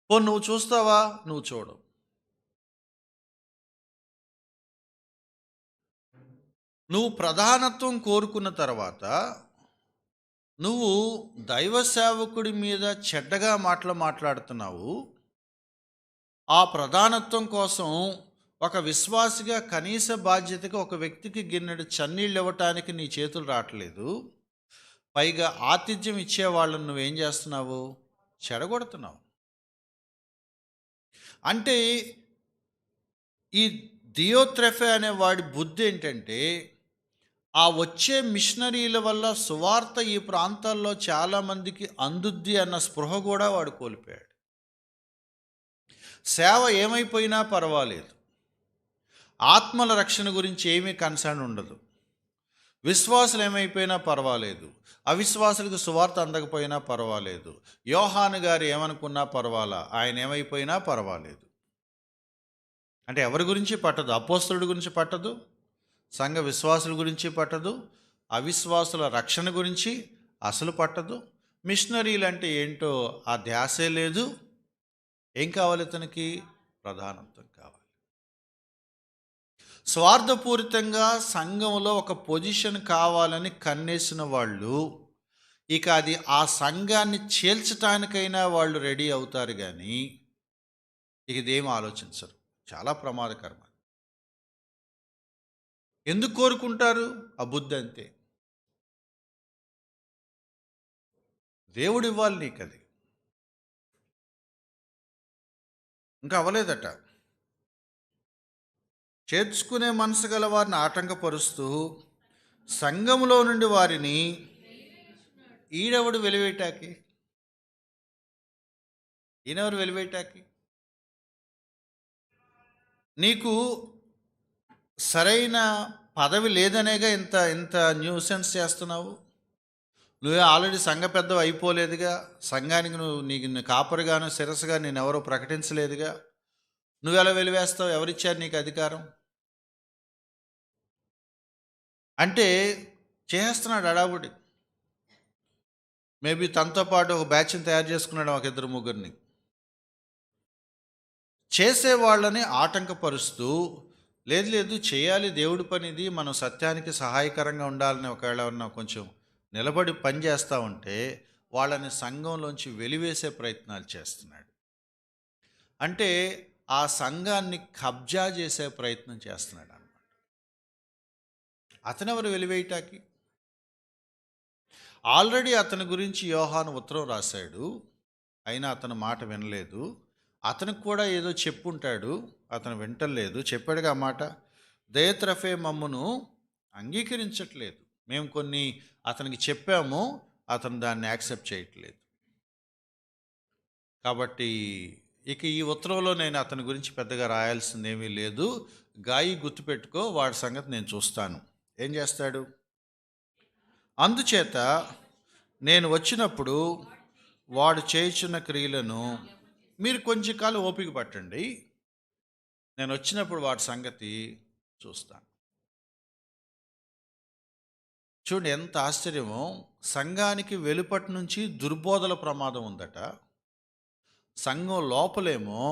నువ్వు చూస్తావా? నువ్వు చూడవు. నువ్వు ప్రధానత్వం కోరుకున్న తర్వాత నువ్వు దైవ సేవకుడి మీద చెడ్డగా మాట్లాడుతున్నావు. ఆ ప్రధానత్వం కోసం ఒక విశ్వాసిగా కనీస బాధ్యతగా ఒక వ్యక్తికి గిన్నెడు చన్నీళ్ళు ఇవ్వటానికి నీ చేతులు రావట్లేదు. పైగా ఆతిథ్యం ఇచ్చే వాళ్ళని నువ్వేం చేస్తున్నావు? చెడగొడుతున్నావు. అంటే ఈ దియోత్రెఫే అనే వాడి బుద్ధి ఏంటంటే, ఆ వచ్చే మిషనరీల వల్ల సువార్త ఈ ప్రాంతాల్లో చాలామందికి అందుద్ది అన్న స్పృహ కూడా వాడు కోల్పోయాడు. సేవ ఏమైపోయినా పర్వాలేదు, ఆత్మల రక్షణ గురించి ఏమీ కన్సర్న్ ఉండదు. విశ్వాసులు ఏమైపోయినా పర్వాలేదు, అవిశ్వాసులకు సువార్త అందకపోయినా పర్వాలేదు, యోహాను గారు ఏమనుకున్నా పర్వాలా, ఆయన ఏమైపోయినా పర్వాలేదు. అంటే ఎవరి గురించి పట్టదు? అపోస్తలుడి గురించి పట్టదు, సంఘ విశ్వాసుల గురించి పట్టదు, అవిశ్వాసుల రక్షణ గురించి అసలు పట్టదు. మిషనరీలు అంటే ఏంటో ఆ ధ్యాసే లేదు. ఏం కావాలి ఇతనికి? ప్రధానత్వం కావాలి. స్వార్థపూరితంగా సంఘంలో ఒక పొజిషన్ కావాలని కన్నేసిన వాళ్ళు ఇక అది ఆ సంఘాన్ని చీల్చటానికైనా వాళ్ళు రెడీ అవుతారు, కానీ ఇక ఇదేం ఆలోచించరు. చాలా ప్రమాదకరం. ఎందుకు కోరుకుంటారు? ఆ బుద్ధి అంతే. దేవుడు ఇవ్వాలి నీకు, అది ఇంకా అవ్వలేదట. చేర్చుకునే మనసు గల వారిని ఆటంకపరుస్తూ సంఘములో నుండి వారిని ఈడెవడు వెలివేటాకి? ఈయనెవరు వెలివేటాకి? నీకు సరైన పదవి లేదనేగా ఇంత ఇంత న్యూసెన్స్ చేస్తున్నావు. నువ్వే ఆల్రెడీ సంఘ పెద్దవి అయిపోలేదుగా, సంఘానికి నీకు కాపరిగాను శిరస్సుగా నేను ఎవరో ప్రకటించలేదుగా, నువ్వెలా వెలివేస్తావు? ఎవరిచ్చారు నీకు అధికారం? అంటే చేస్తున్నాడు అడావుడి. మేబీ తనతో పాటు ఒక బ్యాచ్ని తయారు చేసుకున్నాడు, ఒక 2-3 చేసేవాళ్ళని ఆటంకపరుస్తూ, లేదు చేయాలి, దేవుడి పనిది, మనం సత్యానికి సహాయకరంగా ఉండాలని ఒకవేళ ఉన్న కొంచెం నిలబడి పని చేస్తూ ఉంటే వాళ్ళని సంఘంలోంచి వెలివేసే ప్రయత్నాలు చేస్తున్నాడు. అంటే ఆ సంఘాన్ని కబ్జా చేసే ప్రయత్నం చేస్తున్నాడు అన్నమాట. అతనెవరు వెలివేయటానికి? ఆల్రెడీ అతని గురించి యోహాను ఉత్తరం రాశాడు, అయినా అతను మాట వినలేదు. అతనికి కూడా ఏదో చెప్పుంటాడు, అతను వింటలేదు. చెప్పాడుగా ఆ మాట, దయత్రఫే మమ్మును అంగీకరించట్లేదు, మేము కొన్ని అతనికి చెప్పాము, అతను దాన్ని యాక్సెప్ట్ చేయట్లేదు. కాబట్టి ఇక ఈ ఉత్తరంలో నేను అతని గురించి పెద్దగా రాయాల్సింది ఏమీ లేదు. గాయి గుర్తుపెట్టుకో, వాడి సంగతి నేను చూస్తాను. ఏం చేస్తాడు? అందుచేత నేను వచ్చినప్పుడు వాడు చేయుచున్న క్రియలను మీరు కొంచెం కాలం ఓపిక పట్టండి. నేను వచ్చినప్పుడు వాడి సంగతి చూస్తాను. చూడండి ఎంత ఆశ్చర్యమో. సంఘానికి వెలుపటి నుంచి దుర్బోధల ప్రమాదం ఉందట. సంఘం లోపలేమో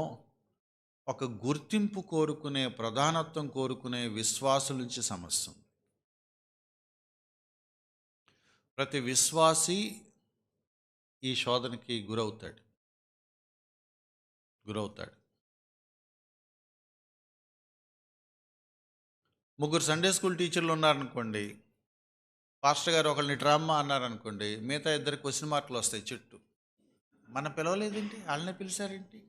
ఒక గుర్తింపు కోరుకునే, ప్రధానత్వం కోరుకునే విశ్వాసుల నుంచి సమస్య ఉంది. ప్రతి విశ్వాసి ఈ శోధనకి గురవుతాడు. ముగ్గురు సండే స్కూల్ టీచర్లు ఉన్నారనుకోండి, పాస్టర్ గారు ఒకళ్ళని డ్రామా అన్నారనుకోండి, మిగతా ఇద్దరు క్వశ్చన్ మార్కులు వస్తాయి చుట్టూ. మనం పిలవలేదేంటి, వాళ్ళనే పిలిచారేంటి?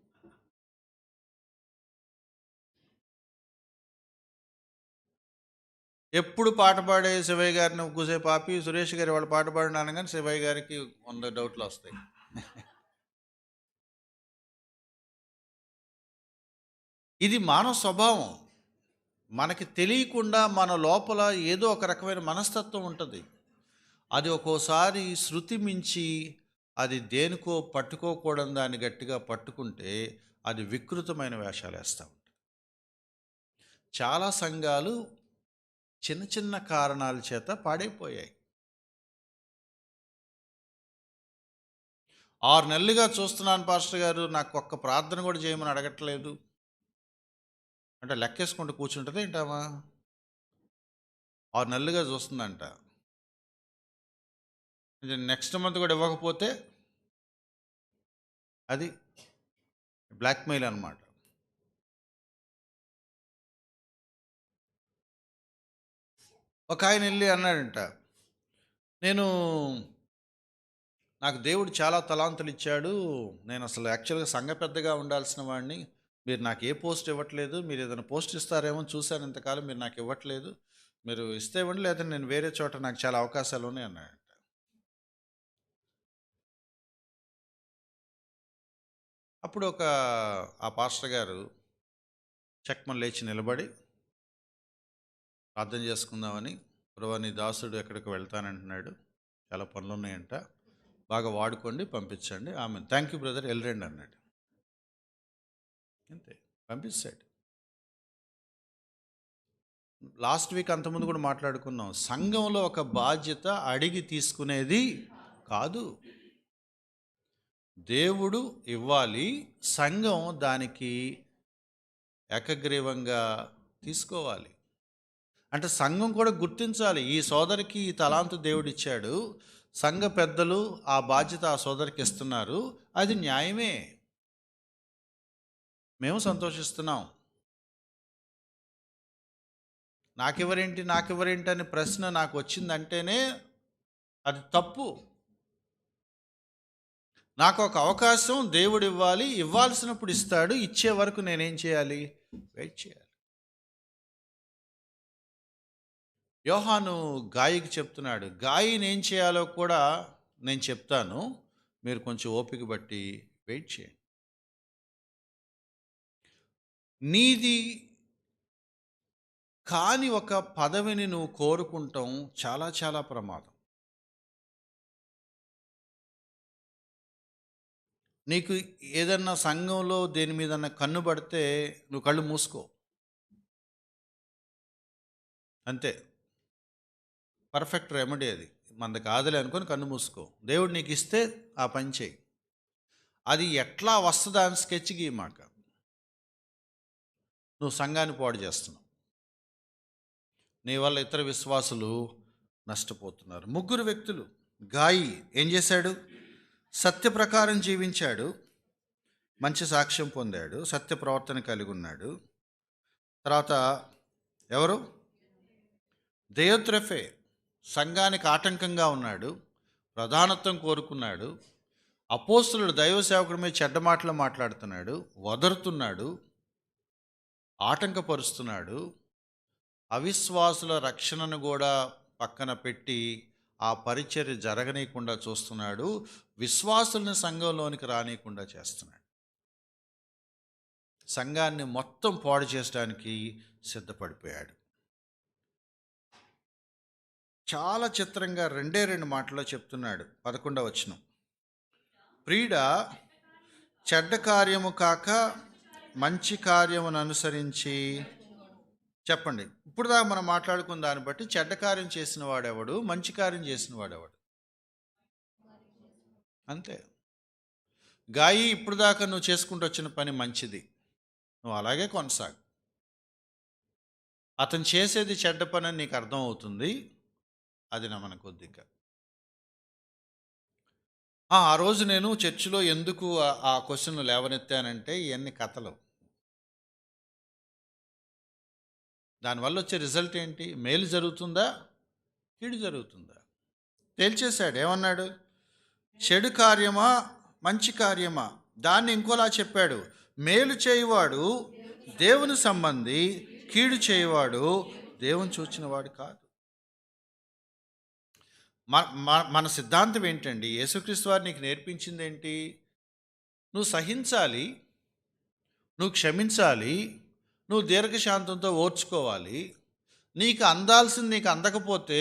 ఎప్పుడు పాట పాడే శివయ్య గారిని కూసేపు ఆపి సురేష్ గారి వాళ్ళు పాట పాడినాను, కానీ శివయ్య గారికి 100 డౌట్లు వస్తాయి. ఇది మానవ స్వభావం. మనకి తెలియకుండా మన లోపల ఏదో ఒక రకమైన మనస్తత్వం ఉంటుంది. అది ఒక్కోసారి శృతి మించి అది దేనికో పట్టుకోకూడని దాన్ని గట్టిగా పట్టుకుంటే అది వికృతమైన వేషాలు వేస్తూ ఉంటుంది. చాలా సంఘాలు చిన్న చిన్న కారణాల చేత పాడైపోయాయి. 6 నెలలుగా చూస్తున్నాను పాస్టర్ గారు, నాకు ఒక్క ప్రార్థన కూడా చేయమని అడగట్లేదు అంటే లెక్కేసుకుంటూ కూర్చుంటుంది ఏంటామా. 6 నెలలుగా చూస్తుందంట. నెక్స్ట్ మంత్ కూడా ఇవ్వకపోతే అది బ్లాక్మెయిల్ అన్నమాట. ఒక ఆయన వెళ్ళి అన్నాడంట, నాకు దేవుడు చాలా తలాంతులు ఇచ్చాడు, నేను అసలు యాక్చువల్గా సంఘ పెద్దగా ఉండాల్సిన వాడిని, మీరు నాకు ఏ పోస్ట్ ఇవ్వట్లేదు, మీరు ఏదైనా పోస్ట్ ఇస్తారేమో చూశాను ఇంతకాలం, మీరు నాకు ఇవ్వట్లేదు, మీరు ఇస్తే ఇవ్వండి, లేదా నేను వేరే చోట నాకు చాలా అవకాశాలు ఉన్నాయి అన్నాడంట. అప్పుడు ఆ పాస్టర్ గారు చెక్మని లేచి నిలబడి ప్రార్థన చేసుకుందామని, ప్రభువా నీ దాసుడు ఎక్కడికి వెళ్తానంటున్నాడు, చాలా పనులు ఉన్నాయంట, బాగా వాడుకోండి, పంపించండి, ఆమె థ్యాంక్ యూ బ్రదర్ వెళ్ళండి అన్నాడు. అంతే, పంపిస్తాడు. లాస్ట్ వీక్ అంతకుముందు కూడా మాట్లాడుకున్నాం, సంఘంలో ఒక బాధ్యత అడిగి తీసుకునేది కాదు, దేవుడు ఇవ్వాలి, సంఘం దానికి ఏకగ్రీవంగా తీసుకోవాలి. అంటే సంఘం కూడా గుర్తించాలి, ఈ సోదరికి ఈ తలాంతు దేవుడిచ్చాడు, సంఘ పెద్దలు ఆ బాధ్యత ఆ సోదరికి ఇస్తున్నారు, అది న్యాయమే, మేము సంతోషిస్తున్నాం. నాకెవరేంటి అనే ప్రశ్న నాకు వచ్చిందంటేనే అది తప్పు. నాకు ఒక అవకాశం దేవుడు ఇవ్వాలి, ఇవ్వాల్సినప్పుడు ఇస్తాడు, ఇచ్చే వరకు నేనేం చేయాలి, వెయిట్ చేయాలి. యోహాను గాయికి చెప్తున్నాడు, గాయిని ఏం చేయాలో కూడా నేను చెప్తాను, మీరు కొంచెం ఓపిక బట్టి వెయిట్ చేయండి. నీది కాని ఒక పదవిని నువ్వు కోరుకుంటాం చాలా చాలా ప్రమాదం. నీకు ఏదన్నా సంఘంలో దేని మీద కన్ను పడితే నువ్వు కళ్ళు మూసుకో, అంతే, పర్ఫెక్ట్ రెమెడీ అది, మనది కాదులే అనుకొని కన్ను మూసుకో. దేవుడు నీకు ఇస్తే ఆ పని చేయి, అది ఎట్లా వస్తుందా అని స్కెచ్ గీయమాక. నువ్వు సంఘాన్ని పాడు చేస్తున్నావు, నీ వల్ల ఇతర విశ్వాసులు నష్టపోతున్నారు. 3 వ్యక్తులు. గాయి ఏం చేశాడు, సత్య ప్రకారం జీవించాడు, మంచి సాక్ష్యం పొందాడు, సత్య ప్రవర్తన కలిగి ఉన్నాడు. తర్వాత ఎవరు, దెయోత్రెఫే సంఘానికి ఆటంకంగా ఉన్నాడు, ప్రధానత్వం కోరుకున్నాడు, అపోస్తులుడు దైవ సేవకుడి మీద చెడ్డ మాటలు మాట్లాడుతున్నాడు, వదరుతున్నాడు, ఆటంకపరుస్తున్నాడు, అవిశ్వాసుల రక్షణను కూడా పక్కన పెట్టి ఆ పరిచర్య జరగనీయకుండా చూస్తున్నాడు, విశ్వాసుల్ని సంఘంలోనికి రానియకుండా చేస్తున్నాడు, సంఘాన్ని మొత్తం పాడు చేయడానికి సిద్ధపడిపోయాడు. చాలా చిత్రంగా రెండే రెండు మాటల్లో చెప్తున్నాడు. 11వ వచనం, ప్రియుడ చెడ్డ కార్యము కాక మంచి కార్యమును అనుసరించి. చెప్పండి, ఇప్పుడు దాకా మనం మాట్లాడుకున్న దాన్ని బట్టి చెడ్డ కార్యం చేసిన వాడెవడు, మంచి కార్యం చేసిన వాడెవడు? అంతే. గాయి ఇప్పుడు దాకా నువ్వు చేసుకుంటూ వచ్చిన పని మంచిది, నువ్వు అలాగే కొనసాగు. అతను చేసేది చెడ్డ పని అని నీకు అర్థం అవుతుంది, అది నమ్మన కొద్దిగా. ఆ రోజు నేను చర్చిలో ఎందుకు ఆ క్వశ్చన్ లేవనెత్తానంటే, ఇవన్నీ కథలు. దానివల్ల వచ్చే రిజల్ట్ ఏంటి? మేలు జరుగుతుందా, కీడు జరుగుతుందా? తేల్చేశాడు. ఏమన్నాడు? చెడు కార్యమా, మంచి కార్యమా? దాన్ని ఇంకోలా చెప్పాడు, మేలు చేయువాడు దేవుని సంబంధి, కీడు చేయువాడు దేవుని చూచినవాడు కాదు. మన సిద్ధాంతం ఏంటండి? యేసుక్రీస్తు వారు నీకు నేర్పించింది ఏంటి? నువ్వు సహించాలి, నువ్వు క్షమించాలి, నువ్వు దీర్ఘశాంతంతో ఓర్చుకోవాలి. నీకు అందాల్సింది నీకు అందకపోతే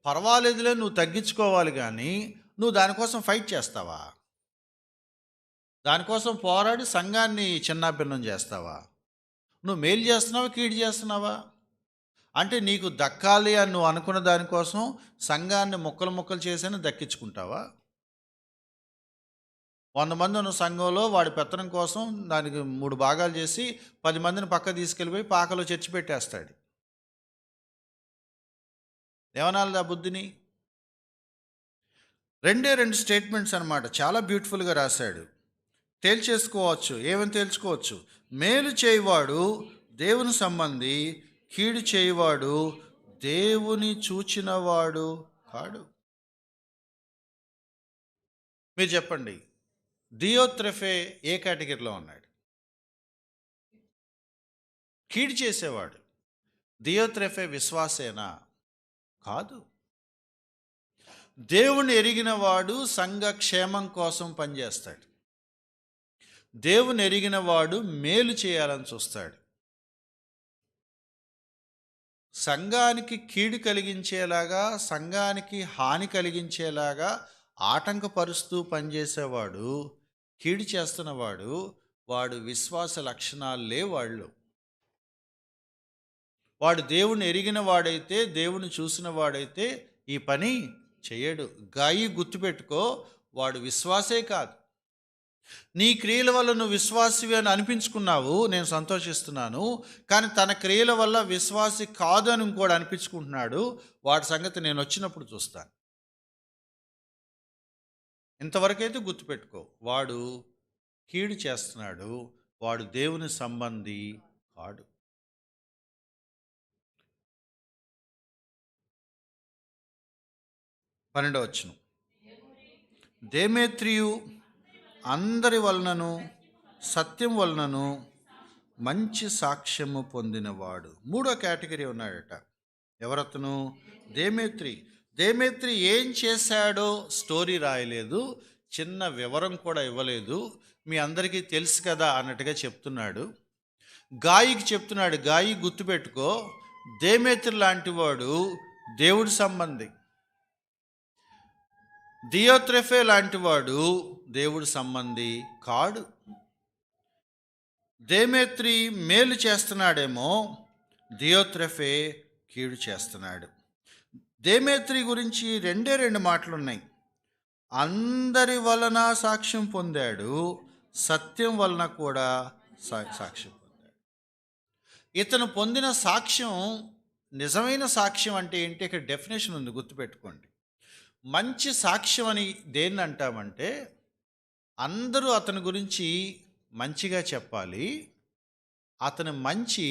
పర్వాలేదులే, నువ్వు తగ్గించుకోవాలి. కానీ నువ్వు దానికోసం ఫైట్ చేస్తావా? దానికోసం పోరాడి సంఘాన్ని చిన్నాభిన్నం చేస్తావా? నువ్వు మేలు చేస్తున్నావా, కీడు చేస్తున్నావా? అంటే నీకు దక్కాలి అని నువ్వు అనుకున్న దానికోసం సంఘాన్ని ముక్కలు ముక్కలు చేసి దక్కించుకుంటావా? 100 మంది ఉన్న సంఘంలో వాడి పెత్తనం కోసం దానికి 3 భాగాలు చేసి 10 మందిని పక్క తీసుకెళ్ళిపోయి పాకలో చర్చి పెట్టేస్తాడు. ఏమనాలి ఆ బుద్ధిని? రెండే 2 స్టేట్మెంట్స్ అనమాట, చాలా బ్యూటిఫుల్గా రాశాడు. తేల్చేసుకోవచ్చు. ఏమని తేల్చుకోవచ్చు? మేలు చేయవాడు దేవుని సంబంధి, కీడు చేయవాడు దేవుని చూచినవాడు కాడు. మీరు చెప్పండి, దియోత్రెఫే ఏ కేటగిరీలో ఉన్నాడు? కీడు చేసేవాడు. దియోత్రెఫే విశ్వాసేనా? కాదు. దేవుని ఎరిగిన వాడు సంఘ క్షేమం కోసం పనిచేస్తాడు. దేవుని ఎరిగిన వాడు మేలు చేయాలని చూస్తాడు. సంఘానికి కీడు కలిగించేలాగా, సంఘానికి హాని కలిగించేలాగా ఆటంకపరుస్తూ పనిచేసేవాడు, కీడు చేస్తున్నవాడు, వాడు విశ్వాస లక్షణాలు లేవాళ్ళు. వాడు దేవుని ఎరిగిన వాడైతే, దేవుని చూసిన వాడైతే ఈ పని చేయడు. గాయి గుర్తుపెట్టుకో, వాడు విశ్వాసే కాదు. నీ క్రియల వల్ల నువ్వు విశ్వాసివి అని అనిపించుకున్నావు, నేను సంతోషిస్తున్నాను. కానీ తన క్రియల వల్ల విశ్వాసి కాదు అని ఇంకోటి అనిపించుకుంటున్నాడు. వాడి సంగతి నేను వచ్చినప్పుడు చూస్తాను. ఇంతవరకైతే గుర్తుపెట్టుకో, వాడు కీడు చేస్తున్నాడు, వాడు దేవుని సంబంధి కాడు. పన్నెండవ వచనం, దేమేత్రియు అందరి వలనను సత్యం వలనను మంచి సాక్ష్యము పొందినవాడు. 3వ కేటగిరీ ఉన్నాడట. ఎవరతను? దేమేత్రి. దేమేత్రి ఏం చేశాడో స్టోరీ రాయలేదు, చిన్న వివరం కూడా ఇవ్వలేదు. మీ అందరికీ తెలుసు కదా అన్నట్టుగా చెప్తున్నాడు. గాయికి చెప్తున్నాడు, గాయి గుర్తుపెట్టుకో, దేమేత్రి లాంటి వాడు దేవుడి సంబంధి. దియోత్రెఫే లాంటి వాడు దేవుడి సంబంధి కాడు. దేమేత్రి మేలు చేస్తున్నాడేమో, దియోత్రెఫే కీడు చేస్తున్నాడు. దేమేత్రి గురించి 2 మాటలు ఉన్నాయి. అందరి వలన సాక్ష్యం పొందాడు, సత్యం వలన కూడా సాక్ష్యం పొందాడు. ఇతను పొందిన సాక్ష్యం నిజమైన సాక్ష్యం అంటే ఏంటి? ఇక్కడ డెఫినేషన్ ఉంది, గుర్తుపెట్టుకోండి. మంచి సాక్ష్యం అని దేన్ని అంటామంటే, అందరూ అతని గురించి మంచిగా చెప్పాలి, అతని మంచి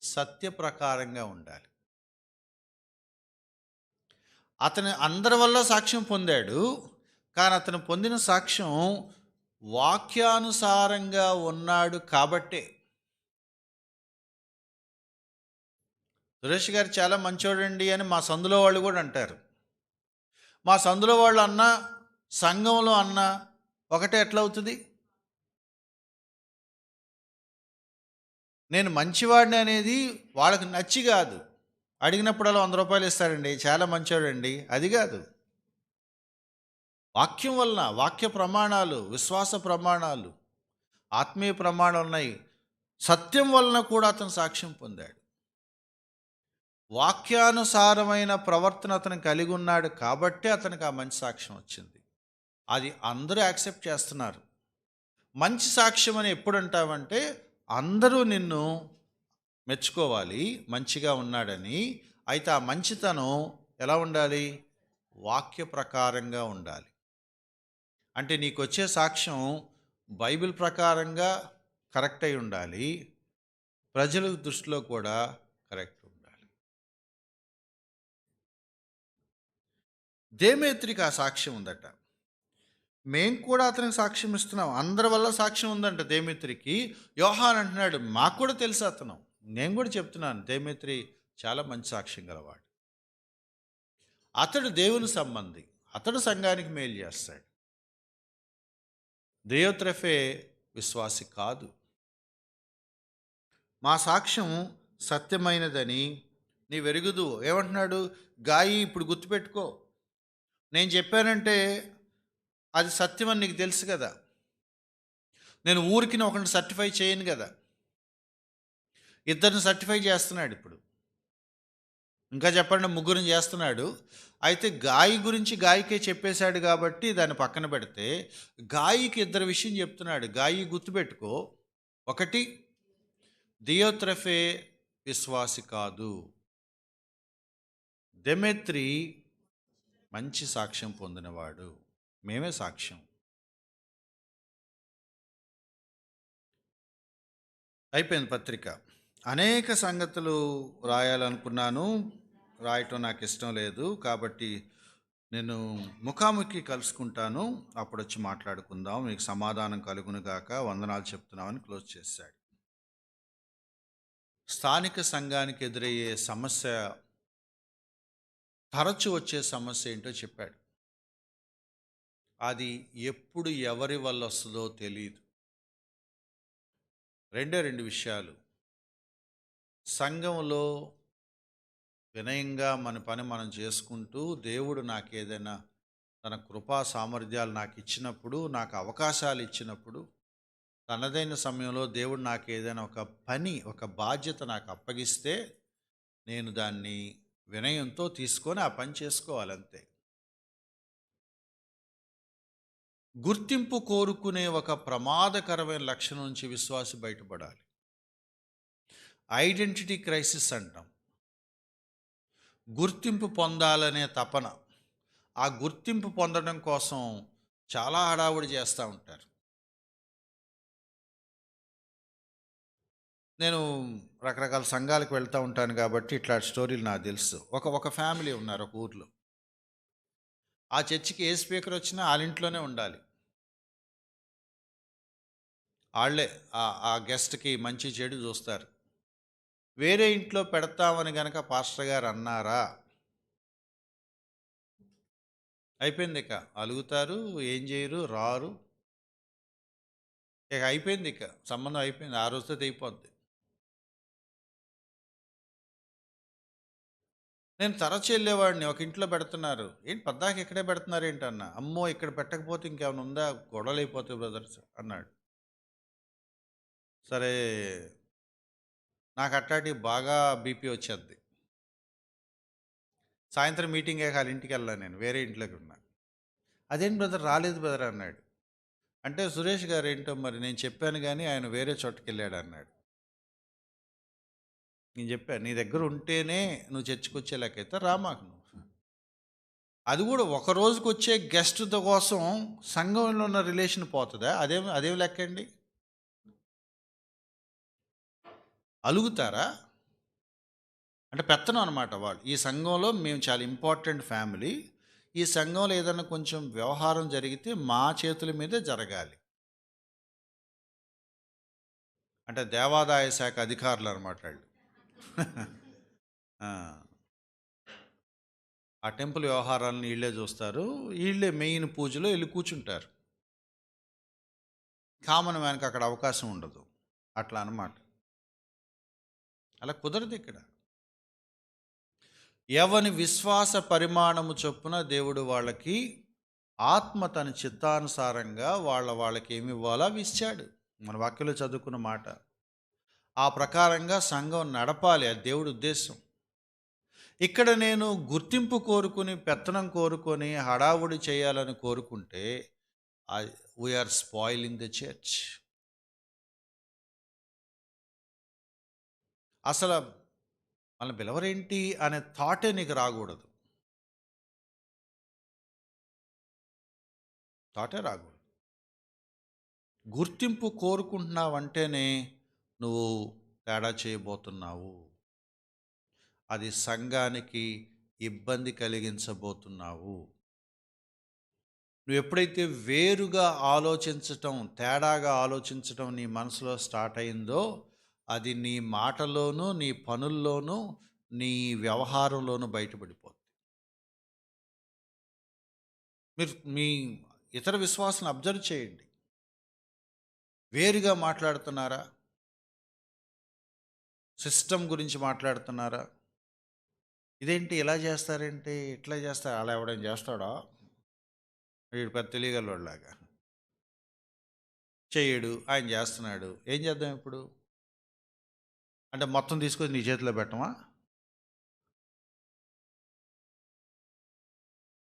సత్య ప్రకారంగా ఉండాలి. అతను అందరి వల్ల సాక్ష్యం పొందాడు, కానీ అతను పొందిన సాక్ష్యం వాక్యానుసారంగా ఉన్నాడు కాబట్టే. సురేష్ గారు చాలా మంచోడండి అని మా సందులో వాళ్ళు కూడా అంటారు. మా సందులో వాళ్ళు అన్నా, సంఘంలో అన్నా ఒకటే ఎట్లా అవుతుంది? నేను మంచివాడిని అనేది వాళ్ళకి నచ్చి కాదు, అడిగినప్పుడల్లా ₹100 ఇస్తాడండి, చాలా మంచోడండి, అది కాదు. వాక్యం వలన, వాక్య ప్రమాణాలు, విశ్వాస ప్రమాణాలు, ఆత్మీయ ప్రమాణాలు ఉన్నాయి. సత్యం వలన కూడా అతను సాక్ష్యం పొందాడు. వాక్యానుసారమైన ప్రవర్తన అతను కలిగి ఉన్నాడు కాబట్టే అతనికి ఆ మంచి సాక్ష్యం వచ్చింది. అది అందరూ యాక్సెప్ట్ చేస్తున్నారు. మంచి సాక్ష్యం అని ఎప్పుడు అంటావంటే, అందరూ నిన్ను మెచ్చుకోవాలి మంచిగా ఉన్నాడని. అయితే ఆ మంచితనం ఎలా ఉండాలి? వాక్య ప్రకారంగా ఉండాలి. అంటే నీకు వచ్చే సాక్ష్యం బైబిల్ ప్రకారంగా కరెక్ట్ అయి ఉండాలి, ప్రజల దృష్టిలో కూడా కరెక్ట్ ఉండాలి. దేమేత్రికి ఆ సాక్ష్యం ఉందట. మేము కూడా అతనికి సాక్ష్యం ఇస్తున్నాం, అందరి వల్ల సాక్ష్యం ఉందంట దేమేత్రికి. యోహాన్ అంటున్నాడు, మాకు కూడా తెలుసు అతను, నేను కూడా చెప్తున్నాను, దేమేత్రి చాలా మంచి సాక్ష్యం గలవాడు. అతడు దేవుని సంబంధి, అతడు సంఘానికి మేలు చేస్తాడు. దేయోత్రెఫే విశ్వాసి కాదు. మా సాక్ష్యం సత్యమైనదని నీ వెరుగుదు. ఏమంటున్నాడు? గాయి, ఇప్పుడు గుర్తుపెట్టుకో, నేను చెప్పానంటే అది సత్యమని నీకు తెలుసు కదా. నేను ఊరికి ఒకరిని సర్టిఫై చేయను కదా, ఇద్దరిని సర్టిఫై చేస్తున్నాడు. ఇప్పుడు ఇంకా చెప్పండి, ముగ్గురిని చేస్తున్నాడు. అయితే గాయి గురించి గాయికే చెప్పేశాడు కాబట్టి దాన్ని పక్కన పెడితే, గాయికి ఇద్దరు విషయం చెప్తున్నాడు. గాయి గుర్తుపెట్టుకో, ఒకటి, దియోత్రెఫే విశ్వాసి కాదు, దెమెత్రి మంచి సాక్ష్యం పొందినవాడు, మేమే సాక్ష్యం. అయిపోయింది పత్రిక. అనేక సంగతులు రాయాలనుకున్నాను, రాయటం నాకు ఇష్టం లేదు, కాబట్టి నేను ముఖాముఖి కలుసుకుంటాను, అప్పుడు వచ్చి మాట్లాడుకుందాం, మీకు సమాధానం కలుగును గాక, వందనాలు చెప్తున్నామని క్లోజ్ చేశాడు. స్థానిక సంఘానికి ఎదురయ్యే సమస్య, తరచు వచ్చే సమస్య ఏంటో చెప్పాడు. అది ఎప్పుడు ఎవరి వల్ల వస్తుందో తెలియదు. రెండు విషయాలు. సంఘంలో వినయంగా మన పని మనం చేసుకుంటూ, దేవుడు నాకు ఏదైనా తన కృపా సామర్థ్యాలు నాకు ఇచ్చినప్పుడు, నాకు అవకాశాలు ఇచ్చినప్పుడు, తనదైన సమయంలో దేవుడు నాకు ఏదైనా ఒక పని, ఒక బాధ్యత నాకు అప్పగిస్తే, నేను దాన్ని వినయంతో తీసుకొని ఆ పని చేసుకోవాలంతే. గుర్తింపు కోరుకునే ఒక ప్రమాదకరమైన లక్షణం నుంచి విశ్వాసి బయటపడాలి. ఐడెంటిటీ క్రైసిస్ అంటాం. గుర్తింపు పొందాలనే తపన. ఆ గుర్తింపు పొందడం కోసం చాలా హడావుడి చేస్తూ ఉంటారు. నేను రకరకాల సంఘాలకు వెళ్తూ ఉంటాను కాబట్టి ఇట్లాంటి స్టోరీలు నాకు తెలుసు. ఒక ఫ్యామిలీ ఉన్నారు ఒక ఊర్లో. ఆ చర్చికి ఏ స్పీకర్ వచ్చినా వాళ్ళ ఇంట్లోనే ఉండాలి. వాళ్ళే ఆ గెస్ట్కి మంచి చెడు చూస్తారు. వేరే ఇంట్లో పెడతామని గనక పాస్టర్ గారు అన్నారా, అయిపోయింది. ఇక అలుగుతారు, ఏం చేయరు, రారు. ఇక అయిపోయింది, ఇక సంబంధం అయిపోయింది, ఆ రోజుతో తెగిపోద్ది. నేను తరచు వెళ్ళేవాడిని. ఒక ఇంట్లో పెడుతున్నారు, ఏంటి పద్దాక ఇక్కడే పెడుతున్నారు ఏంటన్నా. అమ్మో, ఇక్కడ పెట్టకపోతే ఇంకేమైనా ఉందా, గొడవలు అయిపోతాయి బ్రదర్స్ అన్నాడు. సరే, నాకు అట్లాంటివి బాగా బీపీ వచ్చేది. సాయంత్రం మీటింగ్ అయ్యాక వాళ్ళ ఇంటికి వెళ్ళాను, నేను వేరే ఇంట్లోకి ఉన్నా. అదేంటి బ్రదర్ రాలేదు బ్రదర్ అన్నాడు. అంటే సురేష్ గారు ఏంటో మరి నేను చెప్పాను కానీ ఆయన వేరే చోటుకి వెళ్ళాడు అన్నాడు. నేను చెప్పాను, నీ దగ్గర ఉంటేనే నువ్వు చర్చకొచ్చే లెక్కైతే రా మాకు నువ్వు. అది కూడా ఒక రోజుకి వచ్చే గెస్ట్ కోసం సంఘంలో ఉన్న రిలేషన్ పోతుందా? అదేం లెక్క అండి? అలుగుతారా అంటే పెత్తనం అనమాట వాళ్ళు. ఈ సంఘంలో మేము చాలా ఇంపార్టెంట్ ఫ్యామిలీ, ఈ సంఘంలో ఏదైనా కొంచెం వ్యవహారం జరిగితే మా చేతుల మీదే జరగాలి. అంటే దేవాదాయ శాఖ అధికారులు అనమాట వాళ్ళు. ఆ టెంపుల్ వ్యవహారాలను వీళ్ళే చూస్తారు, వీళ్ళే మెయిన్ పూజలో వెళ్ళి కూర్చుంటారు. కామన్ మ్యాన్కి అక్కడ అవకాశం ఉండదు, అట్లా అన్నమాట. అలా కుదరదు ఇక్కడ. ఎవని విశ్వాస పరిమాణము చొప్పున దేవుడు వాళ్ళకి ఆత్మ తన చిత్తానుసారంగా వాళ్ళకి ఏమి ఇవ్వాలో అవి ఇచ్చాడు. మన వాక్యంలో చదువుకున్న మాట. ఆ ప్రకారంగా సంఘం నడపాలి, అది దేవుడి ఉద్దేశం. ఇక్కడ నేను గుర్తింపు కోరుకుని, పెత్తనం కోరుకొని, హడావుడి చేయాలని కోరుకుంటే వీఆర్ స్పాయిలింగ్ ద చర్చ్. అసలు మనల్ని పిలవరేంటి అనే థాటే నీకు రాకూడదు. థాటే రాకూడదు. గుర్తింపు కోరుకుంటున్నావంటేనే నువ్వు తేడా చేయబోతున్నావు. అది సంఘానికి ఇబ్బంది కలిగించబోతున్నావు. నువ్వు ఎప్పుడైతే వేరుగా ఆలోచించటం, తేడాగా ఆలోచించటం నీ మనసులో స్టార్ట్ అయిందో, అది నీ మాటలోనూ, నీ పనుల్లోనూ, నీ వ్యవహారంలోనూ బయటపడిపోతుంది. మీరు మీ ఇతర విశ్వాసాలను అబ్జర్వ్ చేయండి. వేరుగా మాట్లాడుతున్నారా? సిస్టమ్ గురించి మాట్లాడుతున్నారా? ఇదేంటి ఇలా చేస్తారేంటి, ఇట్లా చేస్తారు, అలా ఎవడైనా చేస్తాడా, వీడు పెద్ద తెలియగలవాడిలాగా చేయడు, ఆయన చేస్తున్నాడు, ఏం చేద్దాం ఇప్పుడు అంటే మొత్తం తీసుకొని నీ చేతిలో పెట్టమా?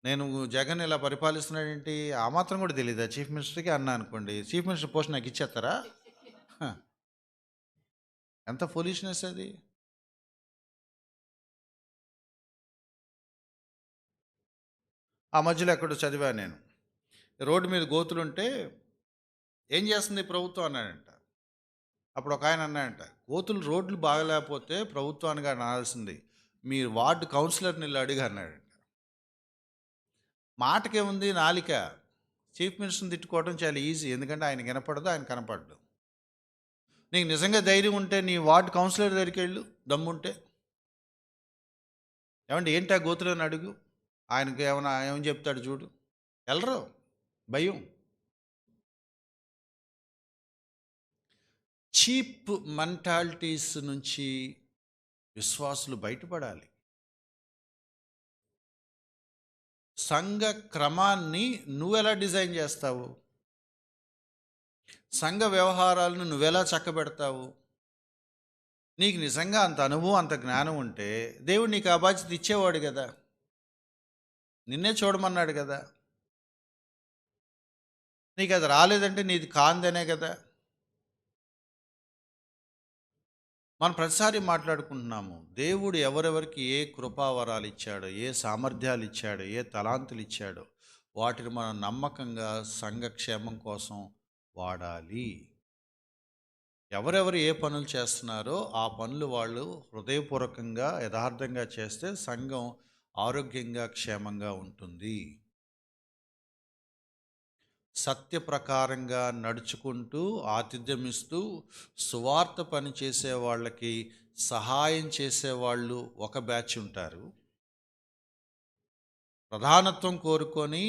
నేను జగన్ ఇలా పరిపాలిస్తున్నాడేంటి, ఆ మాత్రం కూడా తెలియదా చీఫ్ మినిస్టర్కి అన్నా అనుకోండి, చీఫ్ మినిస్టర్ పోస్ట్ నాకు ఇచ్చేస్తారా? ఎంత ఫూలిష్నెస్ అది. ఆ మధ్యలో ఎక్కడో చదివాను నేను, రోడ్డు మీద గోతులుంటే ఏం చేస్తుంది ప్రభుత్వం అన్నాడంట. అప్పుడు ఒక ఆయన అన్నాడంట, గోతులు రోడ్లు బాగలేకపోతే ప్రభుత్వానికి అనాల్సింది, మీ వార్డు కౌన్సిలర్ని వెళ్ళి అడిగి అన్నాడంట. మాటకేముంది, నాలిక. చీఫ్ మినిస్టర్ని తిట్టుకోవడం చాలా ఈజీ, ఎందుకంటే ఆయన వినపడదు, ఆయన కనపడదు. నీకు నిజంగా ధైర్యం ఉంటే నీ వార్డు కౌన్సిలర్ దగ్గరికి వెళ్ళు, దమ్ముంటే. ఏమంటే ఏంటి ఆ గోతులని అడుగు, ఆయనకి ఏమని చెప్తాడు చూడు. వెళ్ళరు, భయం. చీప్ మెంటాలిటీస్ నుంచి విశ్వాసులు బయటపడాలి. సంఘ క్రమాన్ని నువ్వెలా డిజైన్ చేస్తావు? సంఘ వ్యవహారాలను నువ్వెలా చక్కబెడతావు? నీకు నిజంగా అంత అనుభవం, అంత జ్ఞానం ఉంటే దేవుడు నీకు ఆ బాధ్యత ఇచ్చేవాడు కదా, నిన్నే చూడమన్నాడు కదా. నీకు అది రాలేదంటే నీది కాందనే కదా. మనం ప్రతిసారి మాట్లాడుకుంటున్నాము, దేవుడు ఎవరెవరికి ఏ కృపావరాలు ఇచ్చాడో, ఏ సామర్థ్యాలు ఇచ్చాడో, ఏ తలాంతులు ఇచ్చాడో వాటిని మనం నమ్మకంగా సంఘక్షేమం కోసం వాడాలి. ఎవరెవరు ఏ పనులు చేస్తున్నారో ఆ పనులు వాళ్ళు హృదయపూర్వకంగా, యథార్థంగా చేస్తే సంఘం ఆరోగ్యంగా, క్షేమంగా ఉంటుంది. సత్య ప్రకారంగా నడుచుకుంటూ, ఆతిథ్యమిస్తూ, సువార్త పని చేసే వాళ్ళకి సహాయం చేసేవాళ్ళు ఒక బ్యాచ్ ఉంటారు. ప్రధానత్వం కోరుకొని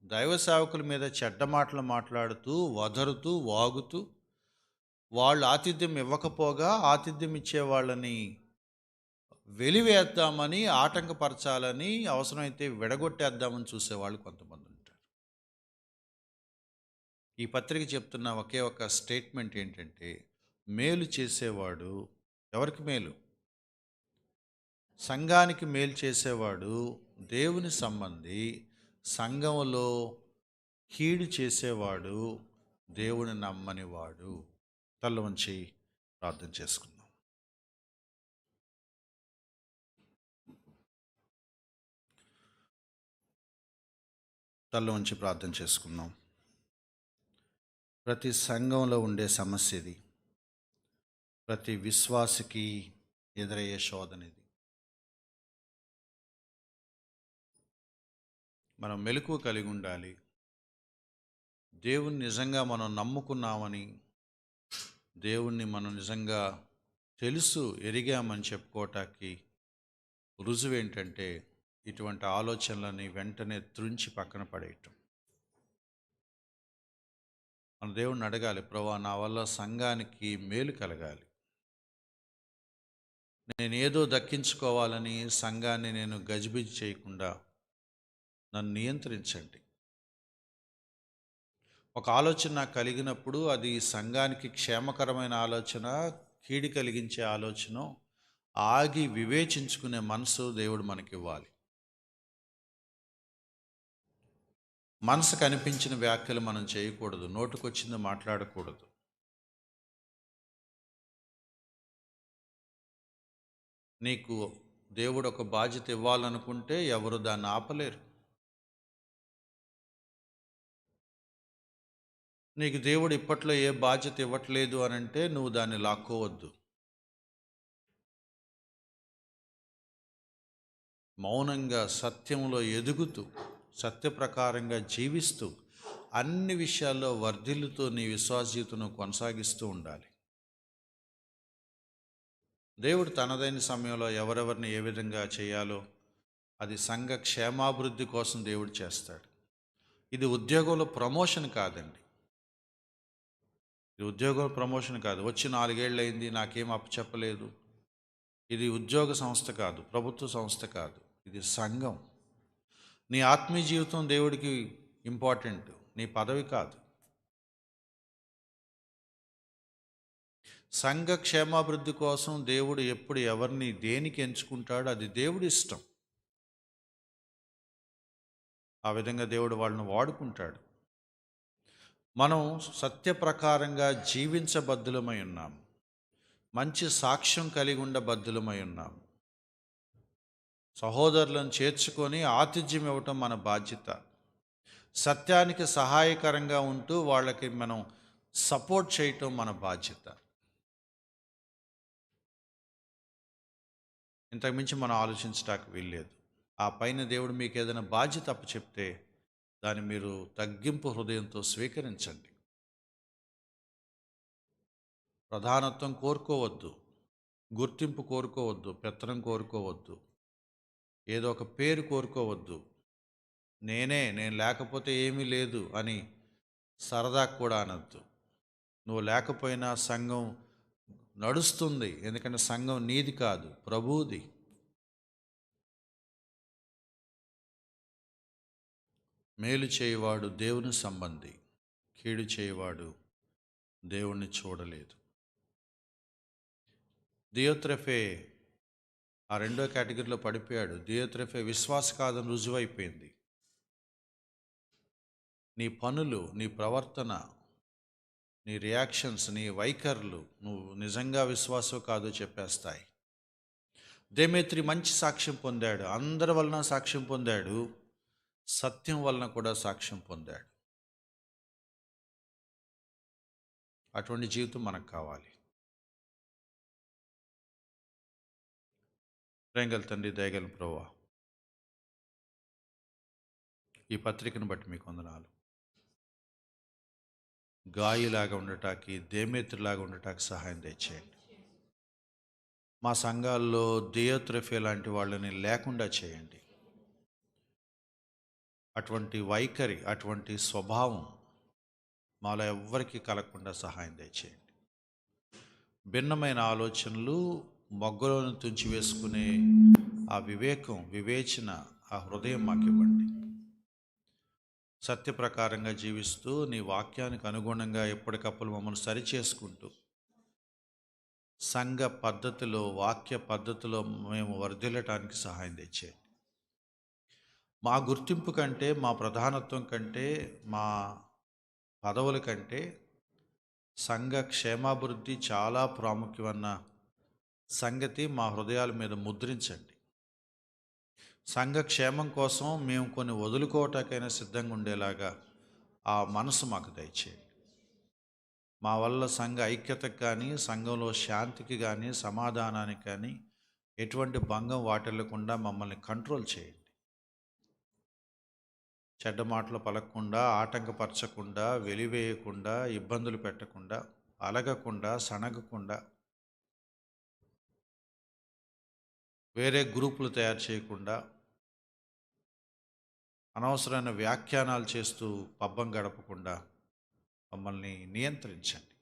దైవ సేవకుల మీద చెడ్డ మాటలు మాట్లాడుతూ, వదరుతూ, వాగుతూ, వాళ్ళు ఆతిథ్యం ఇవ్వకపోగా ఆతిథ్యం ఇచ్చే వాళ్ళని వెలివేద్దామని, ఆటంకపరచాలని, అవసరమైతే విడగొట్టేద్దామని చూసేవాళ్ళు కొంతమంది ఉంటారు. ఈ పత్రిక చెప్తున్న ఒకే ఒక స్టేట్మెంట్ ఏంటంటే, మేలు చేసేవాడు ఎవరికి మేలు? సంఘానికి మేలు చేసేవాడు దేవుని సంబంధి. సంఘంలో కీడు చేసేవాడు దేవుని నమ్మనివాడు. తల్ల వంచి ప్రార్థన చేసుకుందాం. తల్ల వంచి ప్రార్థన చేసుకుందాం. ప్రతి సంఘంలో ఉండే సమస్య ఇది, ప్రతి విశ్వాసికి ఎదురయ్యే శోధన ఇది. మనం మెలకువ కలిగి ఉండాలి. దేవుణ్ణి నిజంగా మనం నమ్ముకున్నామని, దేవుణ్ణి మనం నిజంగా తెలుసు, ఎరిగామని చెప్పుకోవటానికి రుజువు ఏంటంటే, ఇటువంటి ఆలోచనలని వెంటనే త్రుంచి పక్కన పడేయటం. మన దేవుణ్ణి అడగాలి, ప్రభువా నా వల్ల సంఘానికి మేలు కలగాలి, నేనేదో దక్కించుకోవాలని సంఘాన్ని నేను గజిబిజి చేయకుండా నన్ను నియంత్రించండి. ఒక ఆలోచన నాకు కలిగినప్పుడు అది సంఘానికి క్షేమకరమైన ఆలోచన, కీడు కలిగించే ఆలోచన, ఆగి వివేచించుకునే మనసు దేవుడు మనకివ్వాలి. మనసుకు అనిపించిన వ్యాఖ్యలు మనం చేయకూడదు, నోటుకొచ్చింది మాట్లాడకూడదు. నీకు దేవుడు ఒక బాధ్యత ఇవ్వాలనుకుంటే ఎవరు దాన్ని ఆపలేరు. నీకు దేవుడు ఇప్పట్లో ఏ బాధ్యత ఇవ్వట్లేదు అని అంటే నువ్వు దాన్ని లాక్కోవద్దు. మౌనంగా సత్యంలో ఎదుగుతూ, సత్య ప్రకారంగా జీవిస్తూ, అన్ని విషయాల్లో వర్ధిల్లుతూ నీ విశ్వాస జీవితం కొనసాగిస్తూ ఉండాలి. దేవుడు తనదైన సమయంలో ఎవరెవరిని ఏ విధంగా చేయాలో అది సంఘ క్షేమాభివృద్ధి కోసం దేవుడు చేస్తాడు. ఇది ఉద్యోగంలో ప్రమోషన్ కాదండి. ఇది ఉద్యోగం ప్రమోషన్ కాదు. వచ్చి 4 ఏళ్ళు అయింది, నాకేం అప్పచెప్పలేదు. ఇది ఉద్యోగ సంస్థ కాదు, ప్రభుత్వ సంస్థ కాదు, ఇది సంఘం. నీ ఆత్మీయ జీవితం దేవుడికి ఇంపార్టెంట్, నీ పదవి కాదు. సంఘ క్షేమాభివృద్ధి కోసం దేవుడు ఎప్పుడు ఎవరిని దేనికి ఎంచుకుంటాడో అది దేవుడి ఇష్టం. ఆ విధంగా దేవుడు వాళ్ళని వాడుకుంటాడు. మనం సత్య ప్రకారంగా జీవించబద్ధులమై ఉన్నాం. మంచి సాక్ష్యం కలిగి ఉండబద్ధులమై ఉన్నాం. సహోదరులను చేర్చుకొని ఆతిథ్యం ఇవ్వటం మన బాధ్యత. సత్యానికి సహాయకరంగా ఉంటూ వాళ్ళకి మనం సపోర్ట్ చేయటం మన బాధ్యత. ఇంతకుమించి మనం ఆలోచించడానికి వీల్లేదు. ఆ పైన దేవుడు మీకు ఏదైనా బాధ్యత అప్పచెప్తే దాన్ని మీరు తగ్గింపు హృదయంతో స్వీకరించండి. ప్రధానత్వం కోరుకోవద్దు, గుర్తింపు కోరుకోవద్దు, పెత్తనం కోరుకోవద్దు, ఏదో ఒక పేరు కోరుకోవద్దు. నేను లేకపోతే ఏమీ లేదు అని సరదా కూడా అనద్దు. నువ్వు లేకపోయినా సంఘం నడుస్తుంది, ఎందుకంటే సంఘం నీది కాదు, ప్రభువుది. మేలు చేయవాడు దేవుని సంబంధి, కీడు చేయవాడు దేవుణ్ణి చూడలేదు. దియోత్రెఫే ఆ రెండో కేటగిరీలో పడిపోయాడు. దియోత్రెఫే విశ్వాస కాదని రుజువైపోయింది. నీ పనులు, నీ ప్రవర్తన, నీ రియాక్షన్స్, నీ వైఖరులు నువ్వు నిజంగా విశ్వాసం కాదో చెప్పేస్తాయి. దేమేత్రి మంచి సాక్ష్యం పొందాడు, అందరి వలన సాక్ష్యం పొందాడు, సత్యం వలన కూడా సాక్ష్యం పొందాడు. అటువంటి జీవితం మనకు కావాలి. ప్రేమగల తండ్రి, దయగల ప్రభువా, ఈ పత్రికను బట్టి మీకు వందనాలు. గాయిలాగా ఉండటానికి, దేమేత్రిలాగా ఉండటానికి సహాయం దయచేయండి. మా సంఘాల్లో దియోత్రెఫే లాంటి వాళ్ళని లేకుండా చేయండి. అటువంటి వైఖరి, అటువంటి స్వభావం మాలో ఎవ్వరికీ కలగకుండా సహాయం దయచేయండి. భిన్నమైన ఆలోచనలు, మొగ్గలను తుంచి వేసుకునే ఆ వివేకం, వివేచన, ఆ హృదయం మాకు ఇవ్వండి. సత్య ప్రకారంగా జీవిస్తూ నీ వాక్యానికి అనుగుణంగా ఎప్పటికప్పుడు మమ్మల్ని సరిచేసుకుంటూ సంఘ పద్ధతిలో, వాక్య పద్ధతిలో మేము వర్ధిల్లటానికి సహాయం తెచ్చేయండి. మా గుర్తింపు కంటే, మా ప్రధానత్వం కంటే, మా పదవుల కంటే సంఘ క్షేమాభివృద్ధి చాలా ప్రాముఖ్యమన్న సంగతి మా హృదయాల మీద ముద్రించండి. సంఘ క్షేమం కోసం మేము కొన్ని వదులుకోవటానికైనా సిద్ధంగా ఉండేలాగా ఆ మనసు మాకు దయచేయండి. మా వల్ల సంఘ ఐక్యతకు కానీ, సంఘంలో శాంతికి కానీ, సమాధానానికి కానీ ఎటువంటి భంగం వాటిల్లకుండా మమ్మల్ని కంట్రోల్ చేయండి. చెడ్డ మాటలు పలకకుండా, ఆటంకపరచకుండా, వెలివేయకుండా, ఇబ్బందులు పెట్టకుండా, అలగకుండా, సణగకుండా, వేరే గ్రూపులు తయారు చేయకుండా, అనవసరమైన వ్యాఖ్యానాలు చేస్తూ పబ్బం గడపకుండా మమ్మల్ని నియంత్రించండి.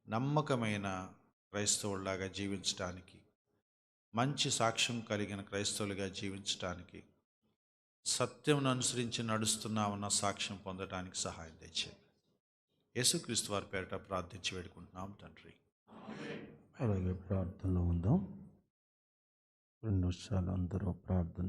నమ్మకమైన క్రైస్తవుల్లాగా జీవించడానికి, మంచి సాక్ష్యం కలిగిన క్రైస్తవులుగా జీవించడానికి, సత్యమును అనుసరించి నడుస్తున్నామన్న సాక్ష్యం పొందడానికి సహాయం తెచ్చేది. యేసుక్రీస్తు వారి పేరిట ప్రార్థించి వేడుకుంటున్నాం తండ్రి. అలాగే ప్రార్థనలో ఉందాం. 2 నిమిషాలు అందరూ ప్రార్థన